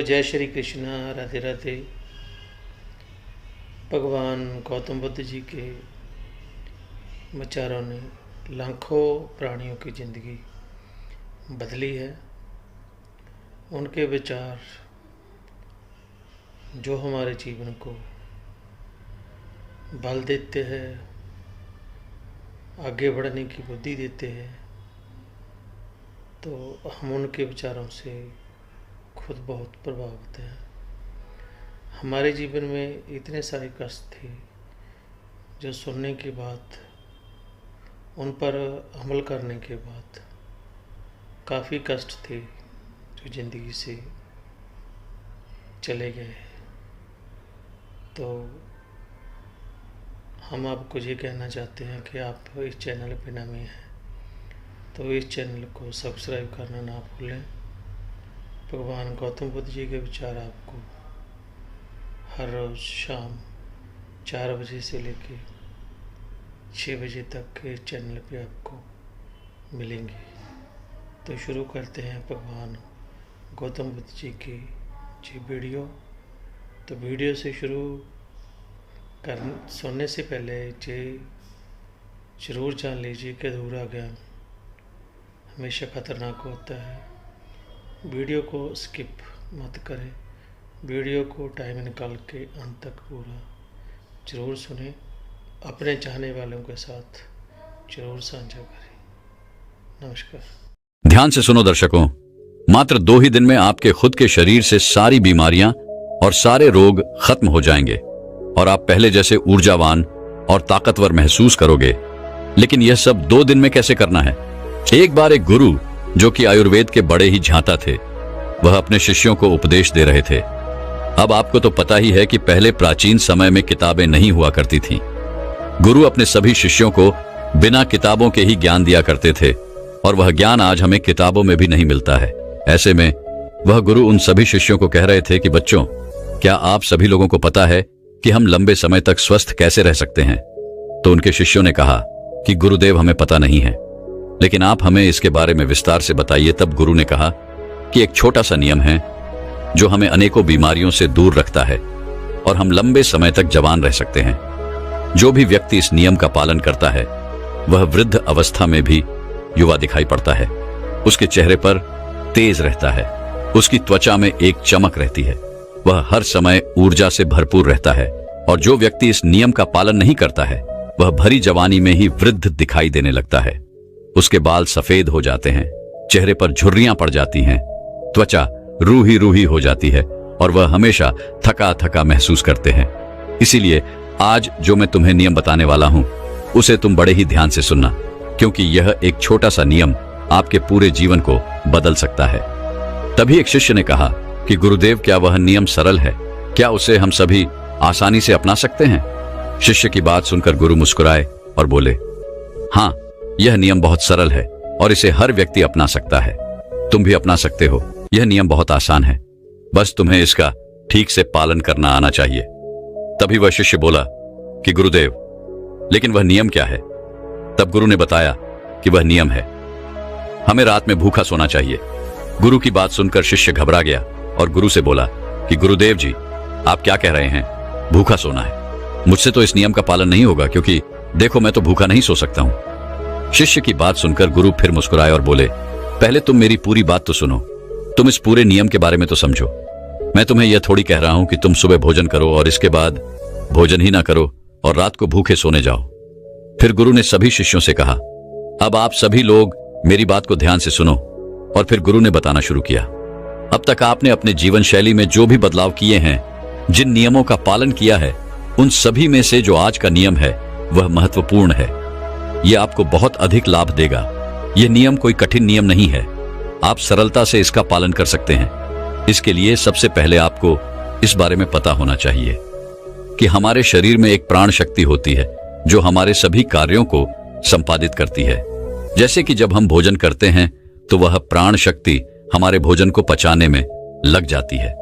जय श्री कृष्णा, राधे राधे। भगवान गौतम बुद्ध जी के विचारों ने लाखों प्राणियों की ज़िंदगी बदली है। उनके विचार जो हमारे जीवन को बल देते हैं, आगे बढ़ने की बुद्धि देते हैं, तो हम उनके विचारों से खुद बहुत प्रभावित हैं। हमारे जीवन में इतने सारे कष्ट थे जो सुनने के बाद, उन पर अमल करने के बाद काफ़ी कष्ट थे जो ज़िंदगी से चले गए। तो हम आपको ये कहना चाहते हैं कि आप इस चैनल पे नए हैं तो इस चैनल को सब्सक्राइब करना ना भूलें। भगवान गौतम बुद्ध जी के विचार आपको हर रोज़ शाम 4 बजे से लेके 6 बजे तक के चैनल पे आपको मिलेंगे। तो शुरू करते हैं भगवान गौतम बुद्ध जी की जी वीडियो। तो वीडियो से शुरू सुनने से पहले ये ज़रूर जान लीजिए कि अधूरा ज्ञान हमेशा खतरनाक होता है। वीडियो को स्किप मत करें, वीडियो को टाइम निकाल के अंत तक पूरा ज़रूर सुनें। अपने चाहने वालों के साथ ज़रूर साझा करें। नमस्कार। ध्यान से सुनो दर्शकों, मात्र 2 ही दिन में आपके खुद के शरीर से सारी बीमारियां और सारे रोग खत्म हो जाएंगे और आप पहले जैसे ऊर्जावान और ताकतवर महसूस करोगे। लेकिन यह सब 2 दिन में कैसे करना है? एक बार एक गुरु जो कि आयुर्वेद के बड़े ही झांता थे, वह अपने शिष्यों को उपदेश दे रहे थे। अब आपको तो पता ही है कि पहले प्राचीन समय में किताबें नहीं हुआ करती थीं। गुरु अपने सभी शिष्यों को बिना किताबों के ही ज्ञान दिया करते थे और वह ज्ञान आज हमें किताबों में भी नहीं मिलता है। ऐसे में वह गुरु उन सभी शिष्यों को कह रहे थे कि बच्चों, क्या आप सभी लोगों को पता है कि हम लंबे समय तक स्वस्थ कैसे रह सकते हैं? तो उनके शिष्यों ने कहा कि गुरुदेव, हमें पता नहीं है, लेकिन आप हमें इसके बारे में विस्तार से बताइए। तब गुरु ने कहा कि एक छोटा सा नियम है जो हमें अनेकों बीमारियों से दूर रखता है और हम लंबे समय तक जवान रह सकते हैं। जो भी व्यक्ति इस नियम का पालन करता है वह वृद्ध अवस्था में भी युवा दिखाई पड़ता है। उसके चेहरे पर तेज रहता है, उसकी त्वचा में एक चमक रहती है, वह हर समय ऊर्जा से भरपूर रहता है। और जो व्यक्ति इस नियम का पालन नहीं करता है वह भरी जवानी में ही वृद्ध दिखाई देने लगता है। उसके बाल सफेद हो जाते हैं, चेहरे पर झुर्रियां पड़ जाती हैं, त्वचा रूही रूही हो जाती है और वह हमेशा थका थका महसूस करते हैं। इसीलिए आज जो मैं तुम्हें नियम बताने वाला हूं उसे तुम बड़े ही ध्यान से सुनना, क्योंकि यह एक छोटा सा नियम आपके पूरे जीवन को बदल सकता है। तभी एक शिष्य ने कहा कि गुरुदेव, क्या वह नियम सरल है? क्या उसे हम सभी आसानी से अपना सकते हैं? शिष्य की बात सुनकर गुरु मुस्कुराए और बोले, हाँ, यह नियम बहुत सरल है और इसे हर व्यक्ति अपना सकता है। तुम भी अपना सकते हो। यह नियम बहुत आसान है, बस तुम्हें इसका ठीक से पालन करना आना चाहिए। तभी वह शिष्य बोला कि गुरुदेव, लेकिन वह नियम क्या है? तब गुरु ने बताया कि वह नियम है, हमें रात में भूखा सोना चाहिए। गुरु की बात सुनकर शिष्य घबरा गया और गुरु से बोला कि गुरुदेव जी, आप क्या कह रहे हैं? भूखा सोना है? मुझसे तो इस नियम का पालन नहीं होगा, क्योंकि देखो, मैं तो भूखा नहीं सो सकता हूं। शिष्य की बात सुनकर गुरु फिर मुस्कुराए और बोले, पहले तुम मेरी पूरी बात तो सुनो, तुम इस पूरे नियम के बारे में तो समझो। मैं तुम्हें यह थोड़ी कह रहा हूं कि तुम सुबह भोजन करो और इसके बाद भोजन ही ना करो और रात को भूखे सोने जाओ। फिर गुरु ने सभी शिष्यों से कहा, अब आप सभी लोग मेरी बात को ध्यान से सुनो। और फिर गुरु ने बताना शुरू किया, अब तक आपने अपने जीवन शैली में जो भी बदलाव किए हैं, जिन नियमों का पालन किया है, उन सभी में से जो आज का नियम है वह महत्वपूर्ण है। यह आपको बहुत अधिक लाभ देगा। यह नियम कोई कठिन नियम नहीं है, आप सरलता से इसका पालन कर सकते हैं। इसके लिए सबसे पहले आपको इस बारे में पता होना चाहिए कि हमारे शरीर में एक प्राण शक्ति होती है जो हमारे सभी कार्यों को संपादित करती है। जैसे कि जब हम भोजन करते हैं तो वह प्राण शक्ति हमारे भोजन को पचाने में लग जाती है।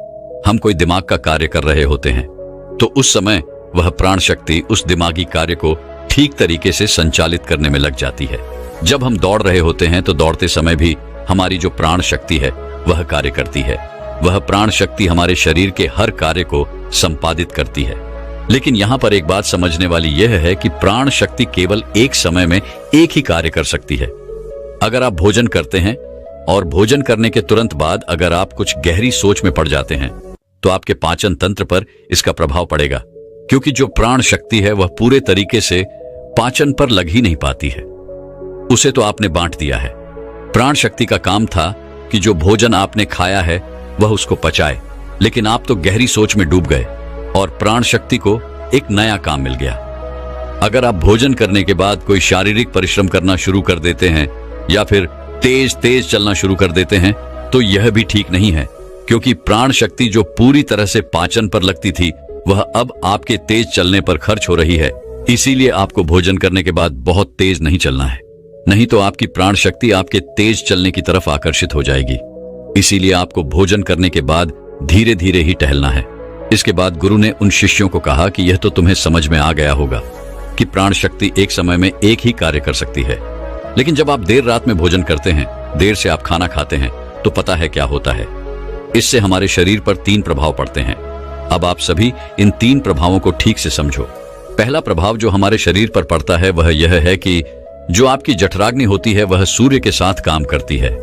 हम कोई दिमाग का कार्य कर रहे होते हैं तो उस समय वह प्राण शक्ति उस दिमागी कार्य को ठीक तरीके से संचालित करने में लग जाती है। जब हम दौड़ रहे होते हैं तो दौड़ते समय भी हमारी जो प्राण शक्ति है वह कार्य करती है। वह प्राण शक्ति हमारे शरीर के हर कार्य को संपादित करती है। लेकिन यहां पर एक बात समझने वाली यह है कि प्राण शक्ति केवल एक समय में एक ही कार्य कर सकती है। अगर आप भोजन करते हैं और भोजन करने के तुरंत बाद अगर आप कुछ गहरी सोच में पड़ जाते हैं तो आपके पाचन तंत्र पर इसका प्रभाव पड़ेगा, क्योंकि जो प्राण शक्ति है वह पूरे तरीके से पाचन पर लग ही नहीं पाती है। उसे तो आपने बांट दिया है। प्राण शक्ति का काम था कि जो भोजन आपने खाया है वह उसको पचाए, लेकिन आप तो गहरी सोच में डूब गए और प्राण शक्ति को एक नया काम मिल गया। अगर आप भोजन करने के बाद कोई शारीरिक परिश्रम करना शुरू कर देते हैं या फिर तेज तेज चलना शुरू कर देते हैं तो यह भी ठीक नहीं है, क्योंकि प्राण शक्ति जो पूरी तरह से पाचन पर लगती थी वह अब आपके तेज चलने पर खर्च हो रही है। इसीलिए आपको भोजन करने के बाद बहुत तेज नहीं चलना है, नहीं तो आपकी प्राण शक्ति आपके तेज चलने की तरफ आकर्षित हो जाएगी। इसीलिए आपको भोजन करने के बाद धीरे धीरे ही टहलना है। इसके बाद गुरु ने उन शिष्यों को कहा कि यह तो तुम्हें समझ में आ गया होगा कि प्राण शक्ति एक समय में एक ही कार्य कर सकती है, लेकिन जब आप देर रात में भोजन करते हैं, देर से आप खाना खाते हैं, तो पता है क्या होता है। इससे हमारे शरीर पर 3 प्रभाव पड़ते हैं। अब आप सभी इन 3 प्रभावों को ठीक से समझो। पहला प्रभाव जो हमारे शरीर पर पड़ता है वह यह है कि जो आपकी जठराग्नि होती है वह सूर्य के साथ काम करती है।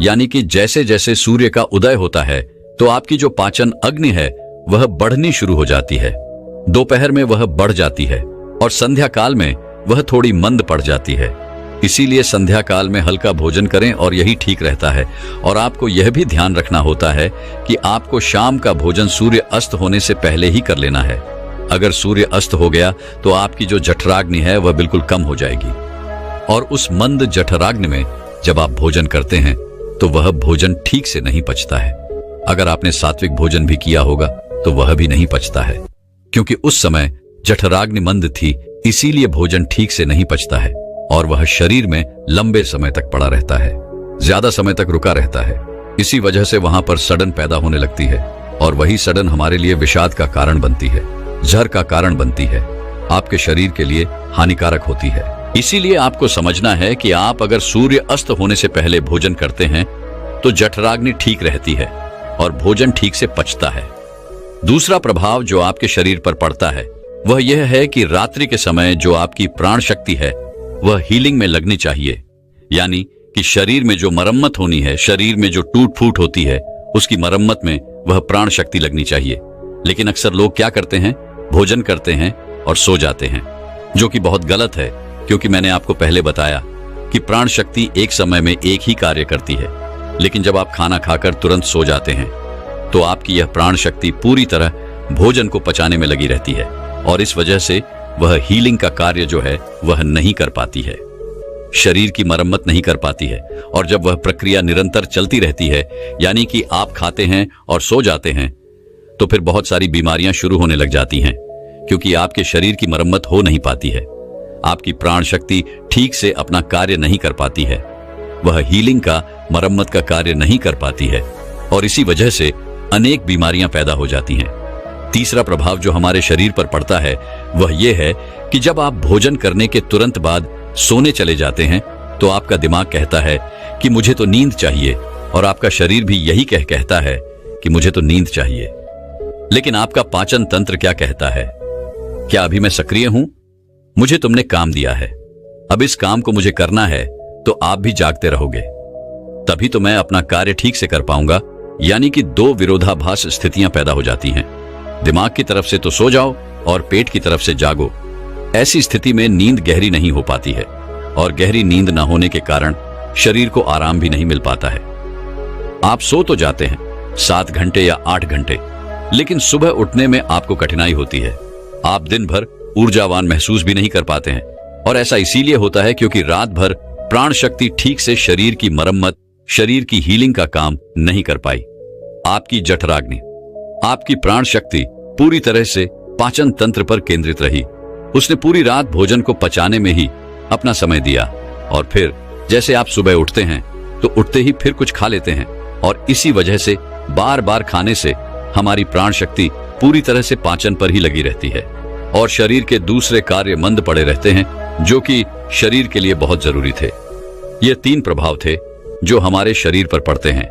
यानी कि जैसे जैसे सूर्य का उदय होता है तो आपकी जो पाचन अग्नि है वह बढ़नी शुरू हो जाती है। दोपहर में वह बढ़ जाती है और संध्या काल में वह थोड़ी मंद पड़ जाती है। इसीलिए संध्या काल में हल्का भोजन करें और यही ठीक रहता है। और आपको यह भी ध्यान रखना होता है कि आपको शाम का भोजन सूर्य अस्त होने से पहले ही कर लेना है। अगर सूर्य अस्त हो गया तो आपकी जो जठराग्नि है वह बिल्कुल कम हो जाएगी, और उस मंद जठराग्नि में जब आप भोजन करते हैं तो वह भोजन ठीक से नहीं पचता है। अगर आपने सात्विक भोजन भी किया होगा तो वह भी नहीं पचता है, क्योंकि उस समय जठराग्नि मंद थी, इसीलिए भोजन ठीक से नहीं पचता है और वह शरीर में लंबे समय तक पड़ा रहता है, ज्यादा समय तक रुका रहता है। इसी वजह से वहां पर सड़न पैदा होने लगती है और वही सड़न हमारे लिए विषाद का कारण बनती है, जहर का कारण बनती है, आपके शरीर के लिए हानिकारक होती है। इसीलिए आपको समझना है कि आप अगर सूर्य अस्त होने से पहले भोजन करते हैं तो जठराग्नि ठीक रहती है और भोजन ठीक से पचता है। दूसरा प्रभाव जो आपके शरीर पर पड़ता है वह यह है कि रात्रि के समय जो आपकी प्राण शक्ति है वह हीलिंग में लगनी चाहिए। यानी कि शरीर में जो मरम्मत होनी है, शरीर में जो टूट फूट होती है, उसकी मरम्मत में वह प्राण शक्ति लगनी चाहिए। लेकिन अक्सर लोग क्या करते हैं, भोजन करते हैं और सो जाते हैं, जो कि बहुत गलत है, क्योंकि मैंने आपको पहले बताया कि प्राण शक्ति एक समय में एक ही कार्य करती है। लेकिन जब आप खाना खाकर तुरंत सो जाते हैं तो आपकी यह प्राण शक्ति पूरी तरह भोजन को पचाने में लगी रहती है और इस वजह से वह हीलिंग का कार्य जो है वह नहीं कर पाती है, शरीर की मरम्मत नहीं कर पाती है। और जब वह प्रक्रिया निरंतर चलती रहती है, यानी कि आप खाते हैं और सो जाते हैं, तो फिर बहुत सारी बीमारियां शुरू होने लग जाती हैं, क्योंकि आपके शरीर की मरम्मत हो नहीं पाती है। आपकी प्राण शक्ति ठीक से अपना कार्य नहीं कर पाती है, वह हीलिंग का, मरम्मत का कार्य नहीं कर पाती है और इसी वजह से अनेक बीमारियां पैदा हो जाती हैं। तीसरा प्रभाव जो हमारे शरीर पर पड़ता है वह यह है कि जब आप भोजन करने के तुरंत बाद सोने चले जाते हैं तो आपका दिमाग कहता है कि मुझे तो नींद चाहिए, और आपका शरीर भी यही कहता है कि मुझे तो नींद चाहिए। लेकिन आपका पाचन तंत्र क्या कहता है, क्या अभी मैं सक्रिय हूं? मुझे तुमने काम दिया है, अब इस काम को मुझे करना है, तो आप भी जागते रहोगे, तभी तो मैं अपना कार्य ठीक से कर पाऊंगा। यानी कि 2 विरोधाभास स्थितियां पैदा हो जाती हैं। दिमाग की तरफ से तो सो जाओ और पेट की तरफ से जागो। ऐसी स्थिति में नींद गहरी नहीं हो पाती है और गहरी नींद न होने के कारण शरीर को आराम भी नहीं मिल पाता है। आप सो तो जाते हैं 7 घंटे या 8 घंटे, लेकिन सुबह उठने में आपको कठिनाई होती है। आप दिन भर ऊर्जावान महसूस भी नहीं कर पाते हैं और ऐसा इसीलिए होता है क्योंकि रात भर प्राण शक्ति ठीक से शरीर की मरम्मत, शरीर की हीलिंग का काम नहीं कर पाई। आपकी जठराग्नि, आपकी प्राण शक्ति पूरी तरह से पाचन तंत्र पर केंद्रित रही। उसने पूरी रात भोजन को पचाने में ही अपना समय दिया और फिर जैसे आप सुबह उठते हैं तो उठते ही फिर कुछ खा लेते हैं और इसी वजह से बार बार खाने से हमारी प्राण शक्ति पूरी तरह से पाचन पर ही लगी रहती है और शरीर के दूसरे कार्य मंद पड़े रहते हैं, जो कि शरीर के लिए बहुत जरूरी थे। ये 3 प्रभाव थे जो हमारे शरीर पर पड़ते हैं।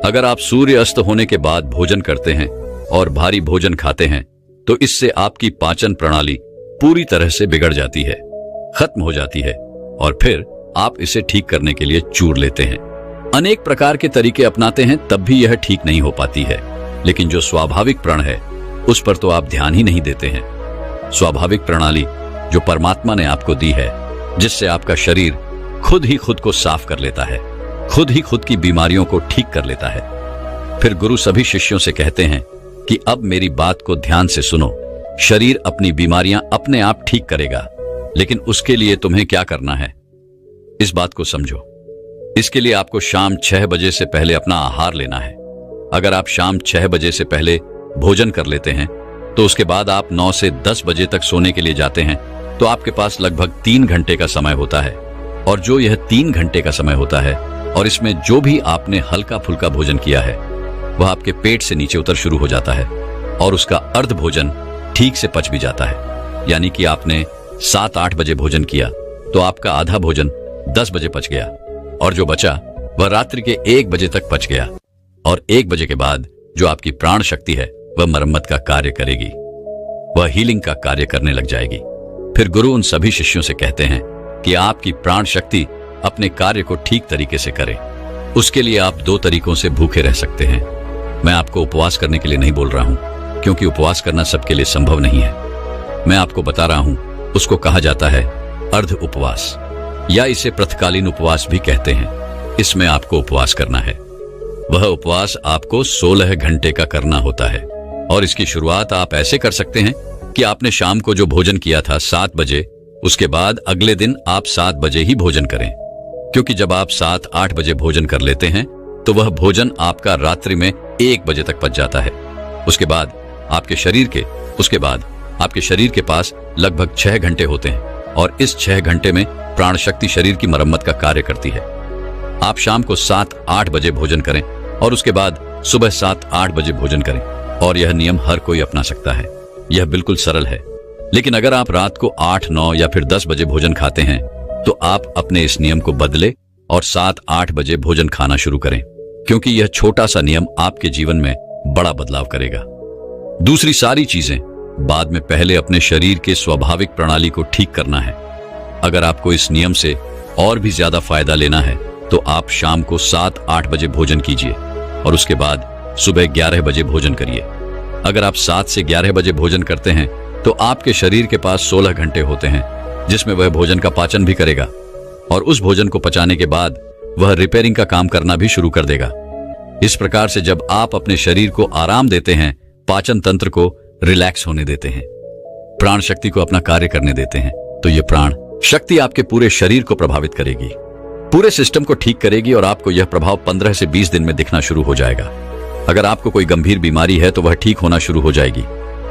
अगर आप सूर्य अस्त होने के बाद भोजन करते हैं और भारी भोजन खाते हैं तो इससे आपकी पाचन प्रणाली पूरी तरह से बिगड़ जाती है, खत्म हो जाती है, और फिर आप इसे ठीक करने के लिए चूर लेते हैं। अनेक प्रकार के तरीके अपनाते हैं, तब भी यह ठीक नहीं हो पाती है। लेकिन जो स्वाभाविक प्रण है उस पर तो आप ध्यान ही नहीं देते हैं। स्वाभाविक प्रणाली जो परमात्मा ने आपको दी है, जिससे आपका शरीर खुद ही खुद को साफ कर लेता है, खुद ही खुद की बीमारियों को ठीक कर लेता है। फिर गुरु सभी शिष्यों से कहते हैं कि अब मेरी बात को ध्यान से सुनो। शरीर अपनी बीमारियां अपने आप ठीक करेगा, लेकिन उसके लिए तुम्हें क्या करना है, इस बात को समझो। इसके लिए आपको शाम 6 बजे से पहले अपना आहार लेना है। अगर आप शाम 6 बजे से पहले भोजन कर लेते हैं तो उसके बाद आप 9 से 10 बजे तक सोने के लिए जाते हैं, तो आपके पास लगभग 3 घंटे का समय होता है। और जो यह 3 घंटे का समय होता है और इसमें जो भी आपने हल्का फुल्का भोजन किया है वह आपके पेट से नीचे उतर शुरू हो जाता है और उसका अर्ध भोजन ठीक से पच भी जाता है। यानी कि आपने 7-8 बजे भोजन किया तो आपका आधा भोजन 10 बजे पच गया, और जो बचा वह रात्रि के 1 बजे तक पच गया। और 1 बजे के बाद जो आपकी प्राण शक्ति है वह मरम्मत का कार्य करेगी, वह हीलिंग का कार्य करने लग जाएगी। फिर गुरु उन सभी शिष्यों से कहते हैं कि आपकी प्राण शक्ति अपने कार्य को ठीक तरीके से करे। उसके लिए आप 2 तरीकों से भूखे रह सकते हैं। मैं आपको उपवास करने के लिए नहीं बोल रहा हूं, क्योंकि उपवास करना सबके लिए संभव नहीं है। मैं आपको बता रहा हूं, उसको कहा जाता है अर्ध उपवास, या इसे प्रथकालीन उपवास भी कहते हैं। इसमें आपको उपवास करना है। वह उपवास आपको 16 घंटे का करना होता है, और इसकी शुरुआत आप ऐसे कर सकते हैं कि आपने शाम को जो भोजन किया था 7 बजे, उसके बाद अगले दिन आप 7 बजे ही भोजन करें। क्योंकि जब आप 7-8 बजे भोजन कर लेते हैं तो वह भोजन आपका रात्रि में 1 बजे तक पच जाता है। उसके बाद आपके शरीर के पास लगभग 6 घंटे होते हैं, और इस 6 घंटे में प्राण शक्ति शरीर की मरम्मत का कार्य करती है। आप शाम को 7-8 बजे भोजन करें और उसके बाद सुबह 7-8 बजे भोजन करें, और यह नियम हर कोई अपना सकता है। यह बिल्कुल सरल है। लेकिन अगर आप रात को 8-9 या फिर 10 बजे भोजन खाते हैं तो आप अपने इस नियम को बदले और 7-8 बजे भोजन खाना शुरू करें, क्योंकि यह छोटा सा नियम आपके जीवन में बड़ा बदलाव करेगा। दूसरी सारी चीजें बाद में, पहले अपने शरीर के स्वाभाविक प्रणाली को ठीक करना है। अगर आपको इस नियम से और भी ज्यादा फायदा लेना है तो आप शाम को 7-8 बजे भोजन कीजिए और उसके बाद सुबह 11 बजे भोजन करिए। अगर आप 7 से 11 बजे भोजन करते हैं तो आपके शरीर के पास 16 घंटे होते हैं, जिसमें वह भोजन का पाचन भी करेगा, और उस भोजन को पचाने के बाद वह रिपेयरिंग का काम करना भी शुरू कर देगा। इस प्रकार से जब आप अपने शरीर को आराम देते हैं, पाचन तंत्र को रिलैक्स होने देते हैं, प्राण शक्ति को अपना कार्य करने देते हैं, तो यह प्राण शक्ति आपके पूरे शरीर को प्रभावित करेगी, पूरे सिस्टम को ठीक करेगी, और आपको यह प्रभाव 15 से 20 दिन में दिखना शुरू हो जाएगा। अगर आपको कोई गंभीर बीमारी है तो वह ठीक होना शुरू हो जाएगी।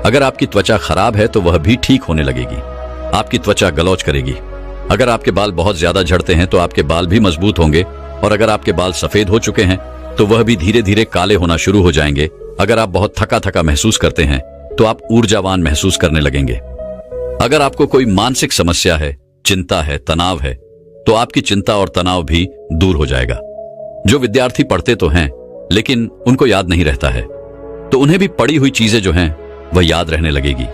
अगर आपकी त्वचा खराब है तो वह भी ठीक होने लगेगी। आपकी त्वचा गलौज करेगी। अगर आपके बाल बहुत ज्यादा झड़ते हैं तो आपके बाल भी मजबूत होंगे, और अगर आपके बाल सफेद हो चुके हैं तो वह भी धीरे धीरे काले होना शुरू हो जाएंगे। अगर आप बहुत थका थका महसूस करते हैं तो आप ऊर्जावान महसूस करने लगेंगे। अगर आपको कोई मानसिक समस्या है, चिंता है, तनाव है, तो आपकी चिंता और तनाव भी दूर हो जाएगा। जो विद्यार्थी पढ़ते तो हैं लेकिन उनको याद नहीं रहता है, तो उन्हें भी पढ़ी हुई चीजें जो हैं वह याद रहने लगेगी।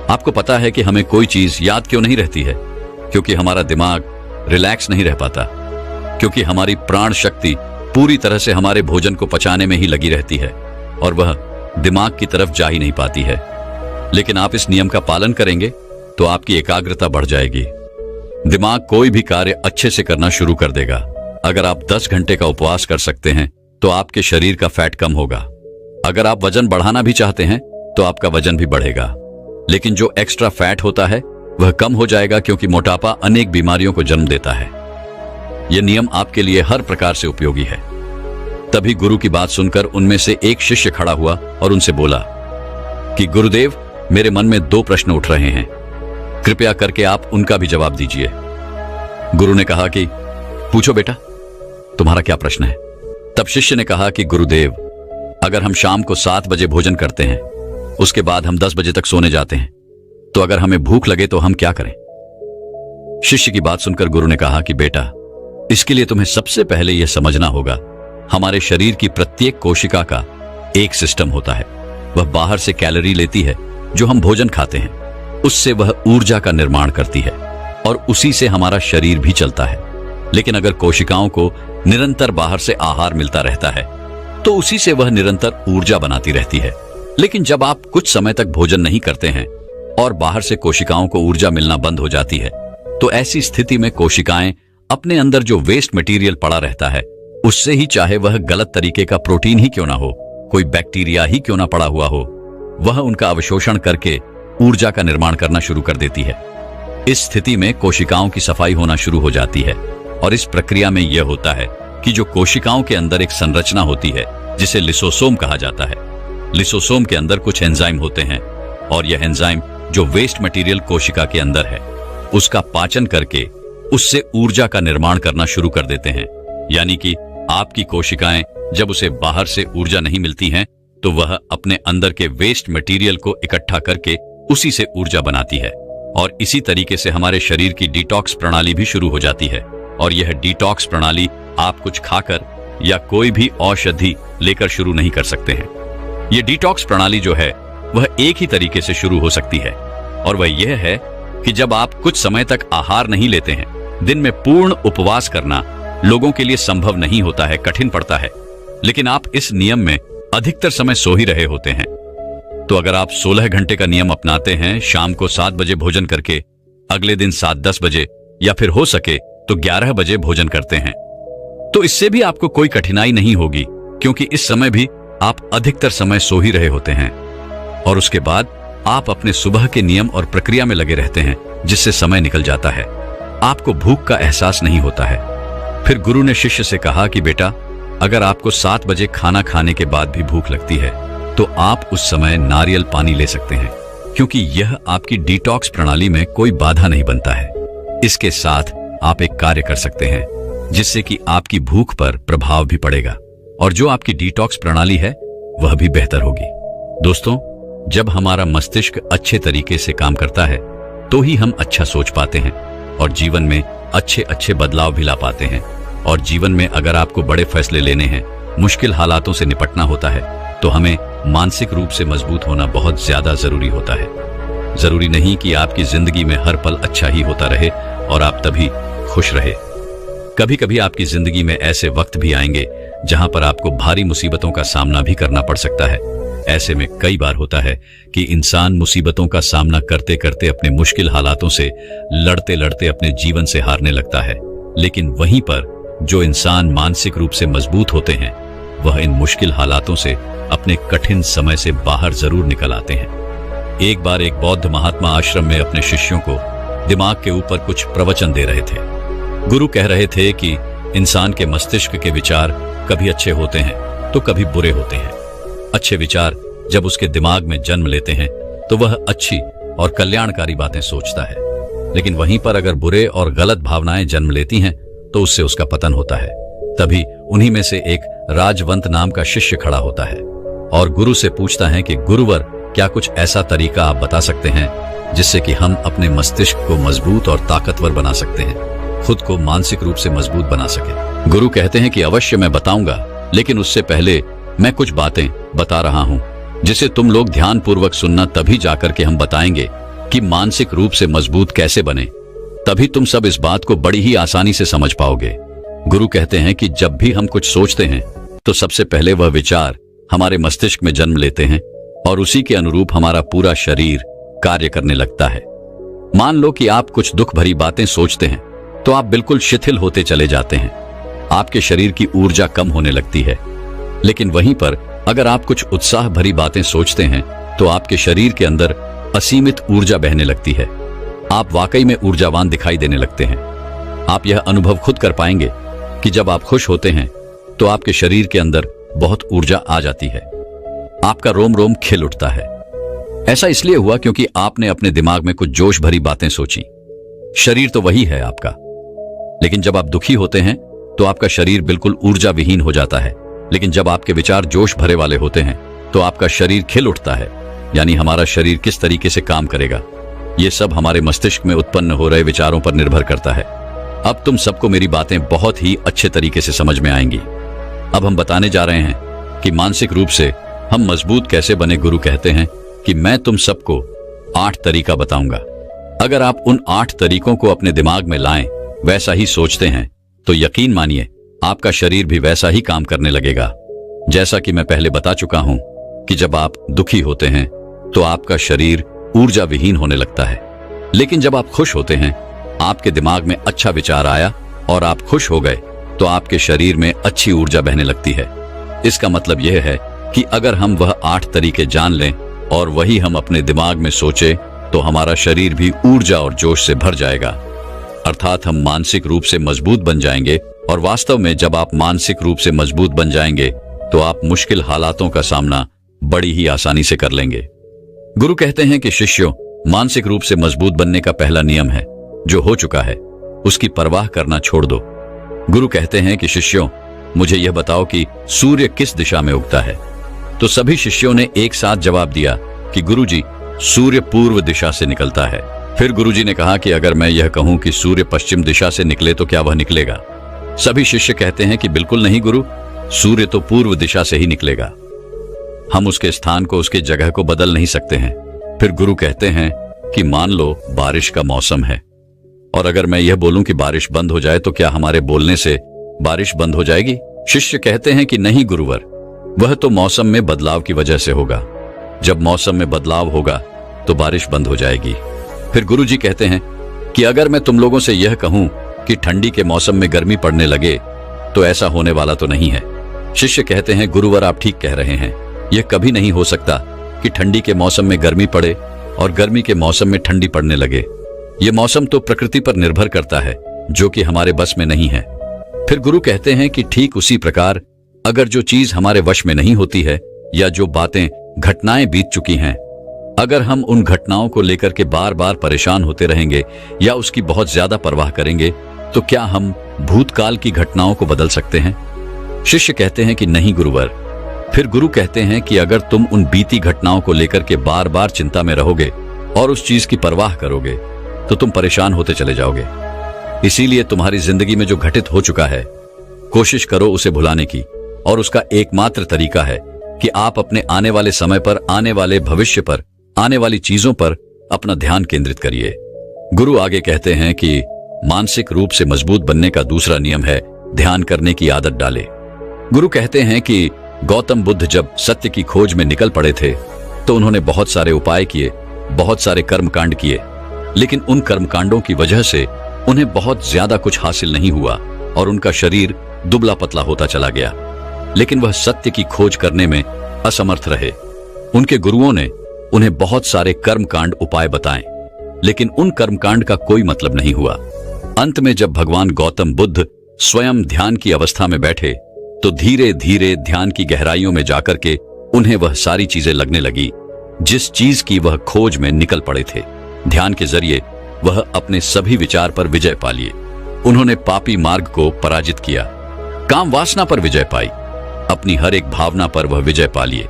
आपको पता है कि हमें कोई चीज याद क्यों नहीं रहती है? क्योंकि हमारा दिमाग रिलैक्स नहीं रह पाता, क्योंकि हमारी प्राण शक्ति पूरी तरह से हमारे भोजन को पचाने में ही लगी रहती है और वह दिमाग की तरफ जा ही नहीं पाती है। लेकिन आप इस नियम का पालन करेंगे तो आपकी एकाग्रता बढ़ जाएगी। दिमाग कोई भी कार्य अच्छे से करना शुरू कर देगा। अगर आप 10 घंटे का उपवास कर सकते हैं तो आपके शरीर का फैट कम होगा। अगर आप वजन बढ़ाना भी चाहते हैं तो आपका वजन भी बढ़ेगा, लेकिन जो एक्स्ट्रा फैट होता है वह कम हो जाएगा, क्योंकि मोटापा अनेक बीमारियों को जन्म देता है। यह नियम आपके लिए हर प्रकार से उपयोगी है। तभी गुरु की बात सुनकर उनमें से एक शिष्य खड़ा हुआ और उनसे बोला कि गुरुदेव, मेरे मन में 2 प्रश्न उठ रहे हैं, कृपया करके आप उनका भी जवाब दीजिए। गुरु ने कहा कि पूछो बेटा, तुम्हारा क्या प्रश्न है? तब शिष्य ने कहा कि गुरुदेव, अगर हम शाम को 7 बजे भोजन करते हैं, उसके बाद हम 10 बजे तक सोने जाते हैं, तो अगर हमें भूख लगे तो हम क्या करें? शिष्य की बात सुनकर गुरु ने कहा कि बेटा, इसके लिए तुम्हें सबसे पहले यह समझना होगा हमारे शरीर की प्रत्येक कोशिका का एक सिस्टम होता है। वह बाहर से कैलोरी लेती है, जो हम भोजन खाते हैं, उससे वह ऊर्जा का निर्माण करती है और उसी से हमारा शरीर भी चलता है। लेकिन अगर कोशिकाओं को निरंतर बाहर से आहार मिलता रहता है तो उसी से वह निरंतर ऊर्जा बनाती रहती है। लेकिन जब आप कुछ समय तक भोजन नहीं करते हैं और बाहर से कोशिकाओं को ऊर्जा मिलना बंद हो जाती है, तो ऐसी स्थिति में कोशिकाएं अपने अंदर जो वेस्ट मटेरियल पड़ा रहता है उससे ही, चाहे वह गलत तरीके का प्रोटीन ही क्यों ना हो, कोई बैक्टीरिया ही क्यों ना पड़ा हुआ हो, वह उनका अवशोषण करके ऊर्जा का निर्माण करना शुरू कर देती है। इस स्थिति में कोशिकाओं की सफाई होना शुरू हो जाती है और इस प्रक्रिया में यह होता है कि जो कोशिकाओं के अंदर एक संरचना होती है जिसे लिसोसोम कहा जाता है। लिसोसोम के अंदर कुछ एंजाइम होते हैं और यह एंजाइम जो वेस्ट मटेरियल कोशिका के अंदर है उसका पाचन करके उससे ऊर्जा का निर्माण करना शुरू कर देते हैं। यानी कि आपकी कोशिकाएं जब उसे बाहर से ऊर्जा नहीं मिलती हैं तो वह अपने अंदर के वेस्ट मटेरियल को इकट्ठा करके उसी से ऊर्जा बनाती है। और इसी तरीके से हमारे शरीर की डिटॉक्स प्रणाली भी शुरू हो जाती है। और यह डिटॉक्स प्रणाली आप कुछ खाकर या कोई भी औषधि लेकर शुरू नहीं कर सकते हैं। यह डिटॉक्स प्रणाली जो है वह एक ही तरीके से शुरू हो सकती है और वह यह है कि जब आप कुछ समय तक आहार नहीं लेते हैं। दिन में पूर्ण उपवास करना लोगों के लिए संभव नहीं होता है, कठिन पड़ता है, लेकिन आप इस नियम में अधिकतर समय सो ही रहे होते हैं। तो अगर आप 16 घंटे का नियम अपनाते हैं, शाम को 7 बजे भोजन करके अगले दिन 7-10 बजे या फिर हो सके तो 11 बजे भोजन करते हैं, तो इससे भी आपको कोई कठिनाई नहीं होगी, क्योंकि इस समय भी आप अधिकतर समय सो ही रहे होते हैं। और उसके बाद आप अपने सुबह के नियम और प्रक्रिया में लगे रहते हैं, जिससे समय निकल जाता है। आपको भूख का एहसास नहीं होता है। फिर गुरु ने शिष्य से कहा कि बेटा, अगर आपको 7 बजे खाना खाने के बाद भी भूख लगती है तो आप उस समय नारियल पानी ले सकते हैं, क्योंकि यह आपकी डिटॉक्स प्रणाली में कोई बाधा नहीं बनता है। इसके साथ आप एक कार्य कर सकते हैं जिससे कि आपकी भूख पर प्रभाव भी पड़ेगा और जो आपकी डिटॉक्स प्रणाली है वह भी बेहतर होगी। दोस्तों, जब हमारा मस्तिष्क अच्छे तरीके से काम करता है तो ही हम अच्छा सोच पाते हैं और जीवन में अच्छे अच्छे बदलाव भी ला पाते हैं। और जीवन में अगर आपको बड़े फैसले लेने हैं, मुश्किल हालातों से निपटना होता है, तो हमें मानसिक रूप से मजबूत होना बहुत ज्यादा जरूरी होता है। जरूरी नहीं कि आपकी जिंदगी में हर पल अच्छा ही होता रहे और आप तभी खुश रहे। कभी कभी आपकी जिंदगी में ऐसे वक्त भी आएंगे जहां पर आपको भारी मुसीबतों का सामना भी करना पड़ सकता है। ऐसे में कई बार होता है कि इंसान मुसीबतों का सामना करते करते अपने मुश्किल हालातों से लड़ते लड़ते अपने जीवन से हारने लगता है। लेकिन वहीं पर जो इंसान मानसिक रूप से मजबूत होते हैं वह इन मुश्किल हालातों से अपने कठिन समय से बाहर जरूर निकल आते हैं। एक बार एक बौद्ध महात्मा आश्रम में अपने शिष्यों को दिमाग के ऊपर कुछ प्रवचन दे रहे थे। गुरु कह रहे थे कि इंसान के मस्तिष्क के विचार कभी अच्छे होते हैं तो कभी बुरे होते हैं। अच्छे विचार जब उसके दिमाग में जन्म लेते हैं तो वह अच्छी और कल्याणकारी बातें सोचता है, लेकिन वहीं पर अगर बुरे और गलत भावनाएं जन्म लेती हैं तो उससे उसका पतन होता है। तभी उन्हीं में से एक राजवंत नाम का शिष्य खड़ा होता है और गुरु से पूछता है कि गुरुवर, क्या कुछ ऐसा तरीका आप बता सकते हैं जिससे कि हम अपने मस्तिष्क को मजबूत और ताकतवर बना सकते हैं, खुद को मानसिक रूप से मजबूत बना सके। गुरु कहते हैं कि अवश्य मैं बताऊंगा, लेकिन उससे पहले मैं कुछ बातें बता रहा हूं जिसे तुम लोग ध्यान पूर्वक सुनना, तभी जाकर के हम बताएंगे कि मानसिक रूप से मजबूत कैसे बने। तभी तुम सब इस बात को बड़ी ही आसानी से समझ पाओगे। गुरु कहते हैं कि जब भी हम कुछ सोचते हैं तो सबसे पहले वह विचार हमारे मस्तिष्क में जन्म लेते हैं और उसी के अनुरूप हमारा पूरा शरीर कार्य करने लगता है। मान लो कि आप कुछ दुख भरी बातें सोचते हैं तो आप बिल्कुल शिथिल होते चले जाते हैं, आपके शरीर की ऊर्जा कम होने लगती है। लेकिन वहीं पर अगर आप कुछ उत्साह भरी बातें सोचते हैं तो आपके शरीर के अंदर असीमित ऊर्जा बहने लगती है, आप वाकई में ऊर्जावान दिखाई देने लगते हैं। आप यह अनुभव खुद कर पाएंगे कि जब आप खुश होते हैं तो आपके शरीर के अंदर बहुत ऊर्जा आ जाती है, आपका रोम रोम खिल उठता है। ऐसा इसलिए हुआ क्योंकि आपने अपने दिमाग में कुछ जोश भरी बातें सोची। शरीर तो वही है आपका, लेकिन जब आप दुखी होते हैं तो आपका शरीर बिल्कुल ऊर्जा विहीन हो जाता है। लेकिन जब आपके विचार जोश भरे वाले होते हैं तो आपका शरीर खिल उठता है। यानी हमारा शरीर किस तरीके से काम करेगा, यह सब हमारे मस्तिष्क में उत्पन्न हो रहे विचारों पर निर्भर करता है। अब तुम सबको मेरी बातें बहुत ही अच्छे तरीके से समझ में आएंगी। अब हम बताने जा रहे हैं कि मानसिक रूप से हम मजबूत कैसे बने। गुरु कहते हैं कि मैं तुम सबको 8 तरीका बताऊंगा। अगर आप उन 8 तरीकों को अपने दिमाग में लाएं, वैसा ही सोचते हैं, तो यकीन मानिए आपका शरीर भी वैसा ही काम करने लगेगा। जैसा कि मैं पहले बता चुका हूं कि जब आप दुखी होते हैं तो आपका शरीर ऊर्जा विहीन होने लगता है, लेकिन जब आप खुश होते हैं, आपके दिमाग में अच्छा विचार आया और आप खुश हो गए, तो आपके शरीर में अच्छी ऊर्जा बहने लगती है। इसका मतलब यह है कि अगर हम वह 8 तरीके जान लें और वही हम अपने दिमाग में सोचे, तो हमारा शरीर भी ऊर्जा और जोश से भर जाएगा। अर्थात हम मानसिक रूप से मजबूत बन जाएंगे। और वास्तव में जब आप मानसिक रूप से मजबूत बन जाएंगे तो आप मुश्किल हालातों का सामना बड़ी ही आसानी से कर लेंगे। गुरु कहते हैं कि शिष्यों, मानसिक रूप से मजबूत बनने का पहला नियम है, जो हो चुका है उसकी परवाह करना छोड़ दो। गुरु कहते हैं कि शिष्यों, मुझे यह बताओ कि सूर्य किस दिशा में उगता है। तो सभी शिष्यों ने एक साथ जवाब दिया कि गुरुजी, सूर्य पूर्व दिशा से निकलता है। फिर गुरुजी ने कहा कि अगर मैं यह कहूं कि सूर्य पश्चिम दिशा से निकले तो क्या वह निकलेगा? सभी शिष्य कहते हैं कि बिल्कुल नहीं गुरु, सूर्य तो पूर्व दिशा से ही निकलेगा। हम उसके स्थान को, उसके जगह को बदल नहीं सकते हैं। फिर गुरु कहते हैं कि मान लो बारिश का मौसम है, और अगर मैं यह बोलूं कि बारिश बंद हो जाए तो क्या हमारे बोलने से बारिश बंद हो जाएगी? शिष्य कहते हैं कि नहीं गुरुवर, वह तो मौसम में बदलाव की वजह से होगा। जब मौसम में बदलाव होगा तो बारिश बंद हो जाएगी। फिर गुरुजी कहते हैं कि अगर मैं तुम लोगों से यह कहूं कि ठंडी के मौसम में गर्मी पड़ने लगे, तो ऐसा होने वाला तो नहीं है। शिष्य कहते हैं गुरुवर, आप ठीक कह रहे हैं, यह कभी नहीं हो सकता कि ठंडी के मौसम में गर्मी पड़े और गर्मी के मौसम में ठंडी पड़ने लगे। यह मौसम तो प्रकृति पर निर्भर करता है, जो कि हमारे बस में नहीं है। फिर गुरु कहते हैं कि ठीक उसी प्रकार अगर जो चीज हमारे वश में नहीं होती है, या जो बातें, घटनाएं बीत चुकी हैं, अगर हम उन घटनाओं को लेकर के बार बार परेशान होते रहेंगे या उसकी बहुत ज्यादा परवाह करेंगे, तो क्या हम भूतकाल की घटनाओं को बदल सकते हैं? शिष्य कहते हैं कि नहीं गुरुवर। फिर गुरु कहते हैं कि अगर तुम उन बीती घटनाओं को लेकर के बार बार चिंता में रहोगे और उस चीज की परवाह करोगे, तो तुम परेशान होते चले जाओगे। इसीलिए तुम्हारी जिंदगी में जो घटित हो चुका है, कोशिश करो उसे भुलाने की, और उसका एकमात्र तरीका है कि आप अपने आने वाले समय पर, आने वाले भविष्य पर, आने वाली चीजों पर अपना ध्यान केंद्रित करिए। गुरु आगे कहते हैं कि मानसिक रूप से मजबूत बनने का दूसरा नियम है ध्यान करने की आदत डाले। गुरु कहते हैं कि गौतम बुद्ध जब सत्य की खोज में निकल पड़े थे, तो उन्होंने बहुत सारे उपाय किए, बहुत सारे कर्मकांड किए, लेकिन उन कर्मकांडों की वजह से उन्हें बहुत ज्यादा कुछ हासिल नहीं हुआ और उनका शरीर दुबला पतला होता चला गया। लेकिन वह सत्य की खोज करने में असमर्थ रहे। उनके गुरुओं ने उन्हें बहुत सारे कर्मकांड उपाय बताए, लेकिन उन कर्मकांड का कोई मतलब नहीं हुआ। अंत में जब भगवान गौतम बुद्ध स्वयं ध्यान की अवस्था में बैठे, तो धीरे धीरे ध्यान की गहराइयों में जाकर के उन्हें वह सारी चीजें लगने लगी जिस चीज की वह खोज में निकल पड़े थे। ध्यान के जरिए वह अपने सभी विचार पर विजय पा लिए। उन्होंने पापी मार्ग को पराजित किया, काम वासना पर विजय पाई, अपनी हर एक भावना पर वह विजय पा लिए।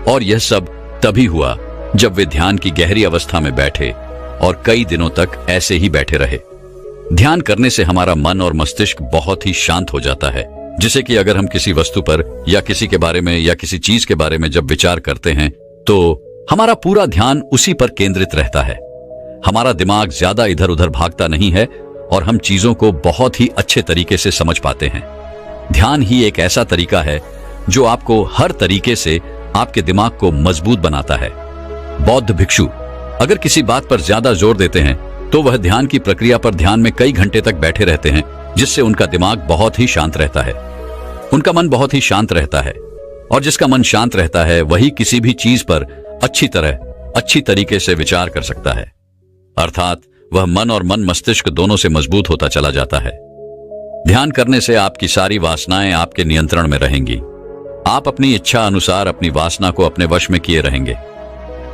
और यह सब तभी हुआ जब वे ध्यान की गहरी अवस्था में बैठे और कई दिनों तक ऐसे ही बैठे रहे। ध्यान करने से हमारा मन और मस्तिष्क बहुत ही शांत हो जाता है, जिसे कि अगर हम किसी वस्तु पर या किसी के बारे में या किसी चीज के बारे में जब विचार करते हैं, तो हमारा पूरा ध्यान उसी पर केंद्रित रहता है। हमारा दिमाग ज्यादा इधर उधर भागता नहीं है और हम चीजों को बहुत ही अच्छे तरीके से समझ पाते हैं। ध्यान ही एक ऐसा तरीका है जो आपको हर तरीके से आपके दिमाग को मजबूत बनाता है। बौद्ध भिक्षु अगर किसी बात पर ज्यादा जोर देते हैं, तो वह ध्यान की प्रक्रिया पर ध्यान में कई घंटे तक बैठे रहते हैं, जिससे उनका दिमाग बहुत ही शांत रहता है, उनका मन बहुत ही शांत रहता है। और जिसका मन शांत रहता है वही किसी भी चीज पर अच्छी तरीके से विचार कर सकता है। अर्थात वह मन और मन मस्तिष्क दोनों से मजबूत होता चला जाता है। ध्यान करने से आपकी सारी वासनाएं आपके नियंत्रण में रहेंगी। आप अपनी इच्छा अनुसार अपनी वासना को अपने वश में किए रहेंगे।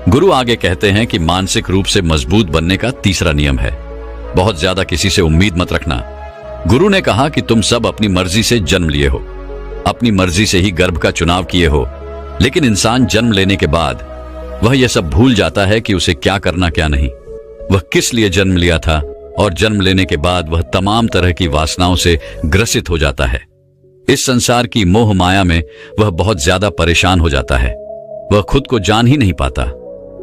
गुरु आगे कहते हैं कि मानसिक रूप से मजबूत बनने का तीसरा नियम है, बहुत ज्यादा किसी से उम्मीद मत रखना। गुरु ने कहा कि तुम सब अपनी मर्जी से जन्म लिए हो, अपनी मर्जी से ही गर्भ का चुनाव किए हो, लेकिन इंसान जन्म लेने के बाद वह यह सब भूल जाता है कि उसे क्या करना क्या नहीं, वह किस लिए जन्म लिया था, और जन्म लेने के बाद वह तमाम तरह की वासनाओं से ग्रसित हो जाता है। इस संसार की मोह माया में वह बहुत ज्यादा परेशान हो जाता है। वह खुद को जान ही नहीं पाता,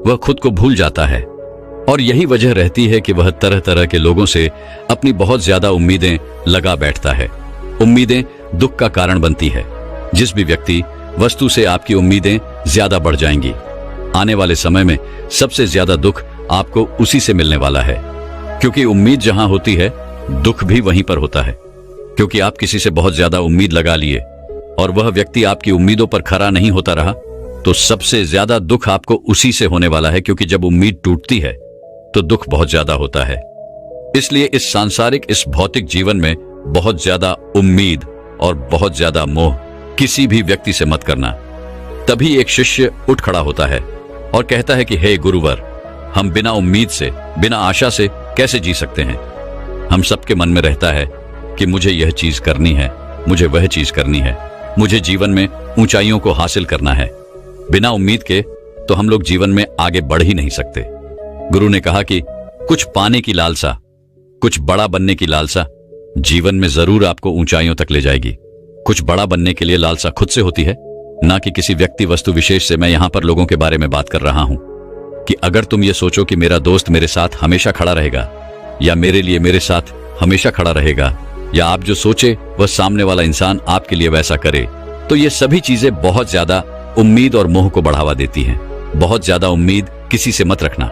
वह खुद को भूल जाता है। और यही वजह रहती है कि वह तरह तरह के लोगों से अपनी बहुत ज्यादा उम्मीदें लगा बैठता है। उम्मीदें दुख का कारण बनती है। जिस भी व्यक्ति वस्तु से आपकी उम्मीदें ज्यादा बढ़ जाएंगी, आने वाले समय में सबसे ज्यादा दुख आपको उसी से मिलने वाला है। क्योंकि उम्मीद जहां होती है, दुख भी वहीं पर होता है। क्योंकि आप किसी से बहुत ज्यादा उम्मीद लगा लिए और वह व्यक्ति आपकी उम्मीदों पर खरा नहीं होता रहा, तो सबसे ज्यादा दुख आपको उसी से होने वाला है। क्योंकि जब उम्मीद टूटती है तो दुख बहुत ज्यादा होता है। इसलिए इस सांसारिक, इस भौतिक जीवन में बहुत ज्यादा उम्मीद और बहुत ज्यादा मोह किसी भी व्यक्ति से मत करना। तभी एक शिष्य उठ खड़ा होता है और कहता है कि हे गुरुवर, हम बिना उम्मीद से, बिना आशा से कैसे जी सकते हैं। हम सबके मन में रहता है कि मुझे यह चीज करनी है, मुझे वह चीज करनी है, मुझे जीवन में ऊंचाइयों को हासिल करना है। बिना उम्मीद के तो हम लोग जीवन में आगे बढ़ ही नहीं सकते। गुरु ने कहा कि कुछ पाने की लालसा, कुछ बड़ा बनने की लालसा जीवन में जरूर आपको ऊंचाइयों तक ले जाएगी। कुछ बड़ा बनने के लिए लालसा खुद से होती है, ना कि किसी व्यक्ति वस्तु विशेष से। मैं यहां पर लोगों के बारे में बात कर रहा हूं कि अगर तुम ये सोचो कि मेरा दोस्त मेरे साथ हमेशा खड़ा रहेगा, या मेरे लिए मेरे साथ हमेशा खड़ा रहेगा, या आप जो सोचे वह सामने वाला इंसान आपके लिए वैसा करे, तो ये सभी चीजें बहुत ज्यादा उम्मीद और मोह को बढ़ावा देती हैं। बहुत ज्यादा उम्मीद किसी से मत रखना।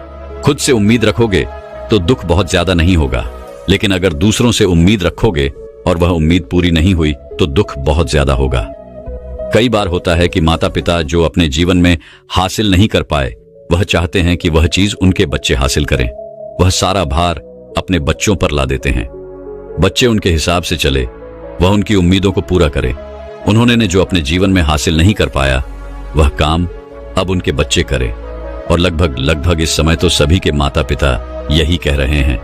खुद से उम्मीद रखोगे तो दुख बहुत ज्यादा नहीं होगा, लेकिन अगर दूसरों से उम्मीद रखोगे और वह उम्मीद पूरी नहीं हुई तो दुख बहुत ज्यादा होगा। कई बार होता है कि माता पिता जो अपने जीवन में हासिल नहीं कर पाए, वह चाहते हैं कि वह चीज उनके बच्चे हासिल करें। वह सारा भार अपने बच्चों पर ला देते हैं। बच्चे उनके हिसाब से चले, वह उनकी उम्मीदों को पूरा करे। उन्होंने जो अपने जीवन में हासिल नहीं कर पाया, वह काम अब उनके बच्चे करें। और लगभग इस समय तो सभी के माता पिता यही कह रहे हैं।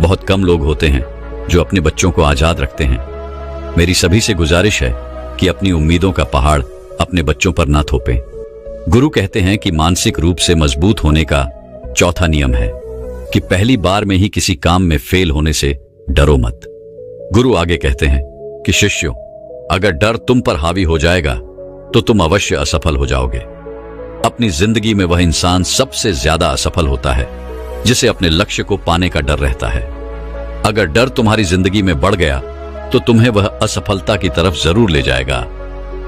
बहुत कम लोग होते हैं जो अपने बच्चों को आजाद रखते हैं। मेरी सभी से गुजारिश है कि अपनी उम्मीदों का पहाड़ अपने बच्चों पर ना थोपें। गुरु कहते हैं कि मानसिक रूप से मजबूत होने का चौथा नियम है कि पहली बार में ही किसी काम में फेल होने से डरो मत। गुरु आगे कहते हैं कि शिष्यों, अगर डर तुम पर हावी हो जाएगा तो तुम अवश्य असफल हो जाओगे। अपनी जिंदगी में वह इंसान सबसे ज्यादा असफल होता है जिसे अपने लक्ष्य को पाने का डर रहता है। अगर डर तुम्हारी जिंदगी में बढ़ गया तो तुम्हें वह असफलता की तरफ जरूर ले जाएगा,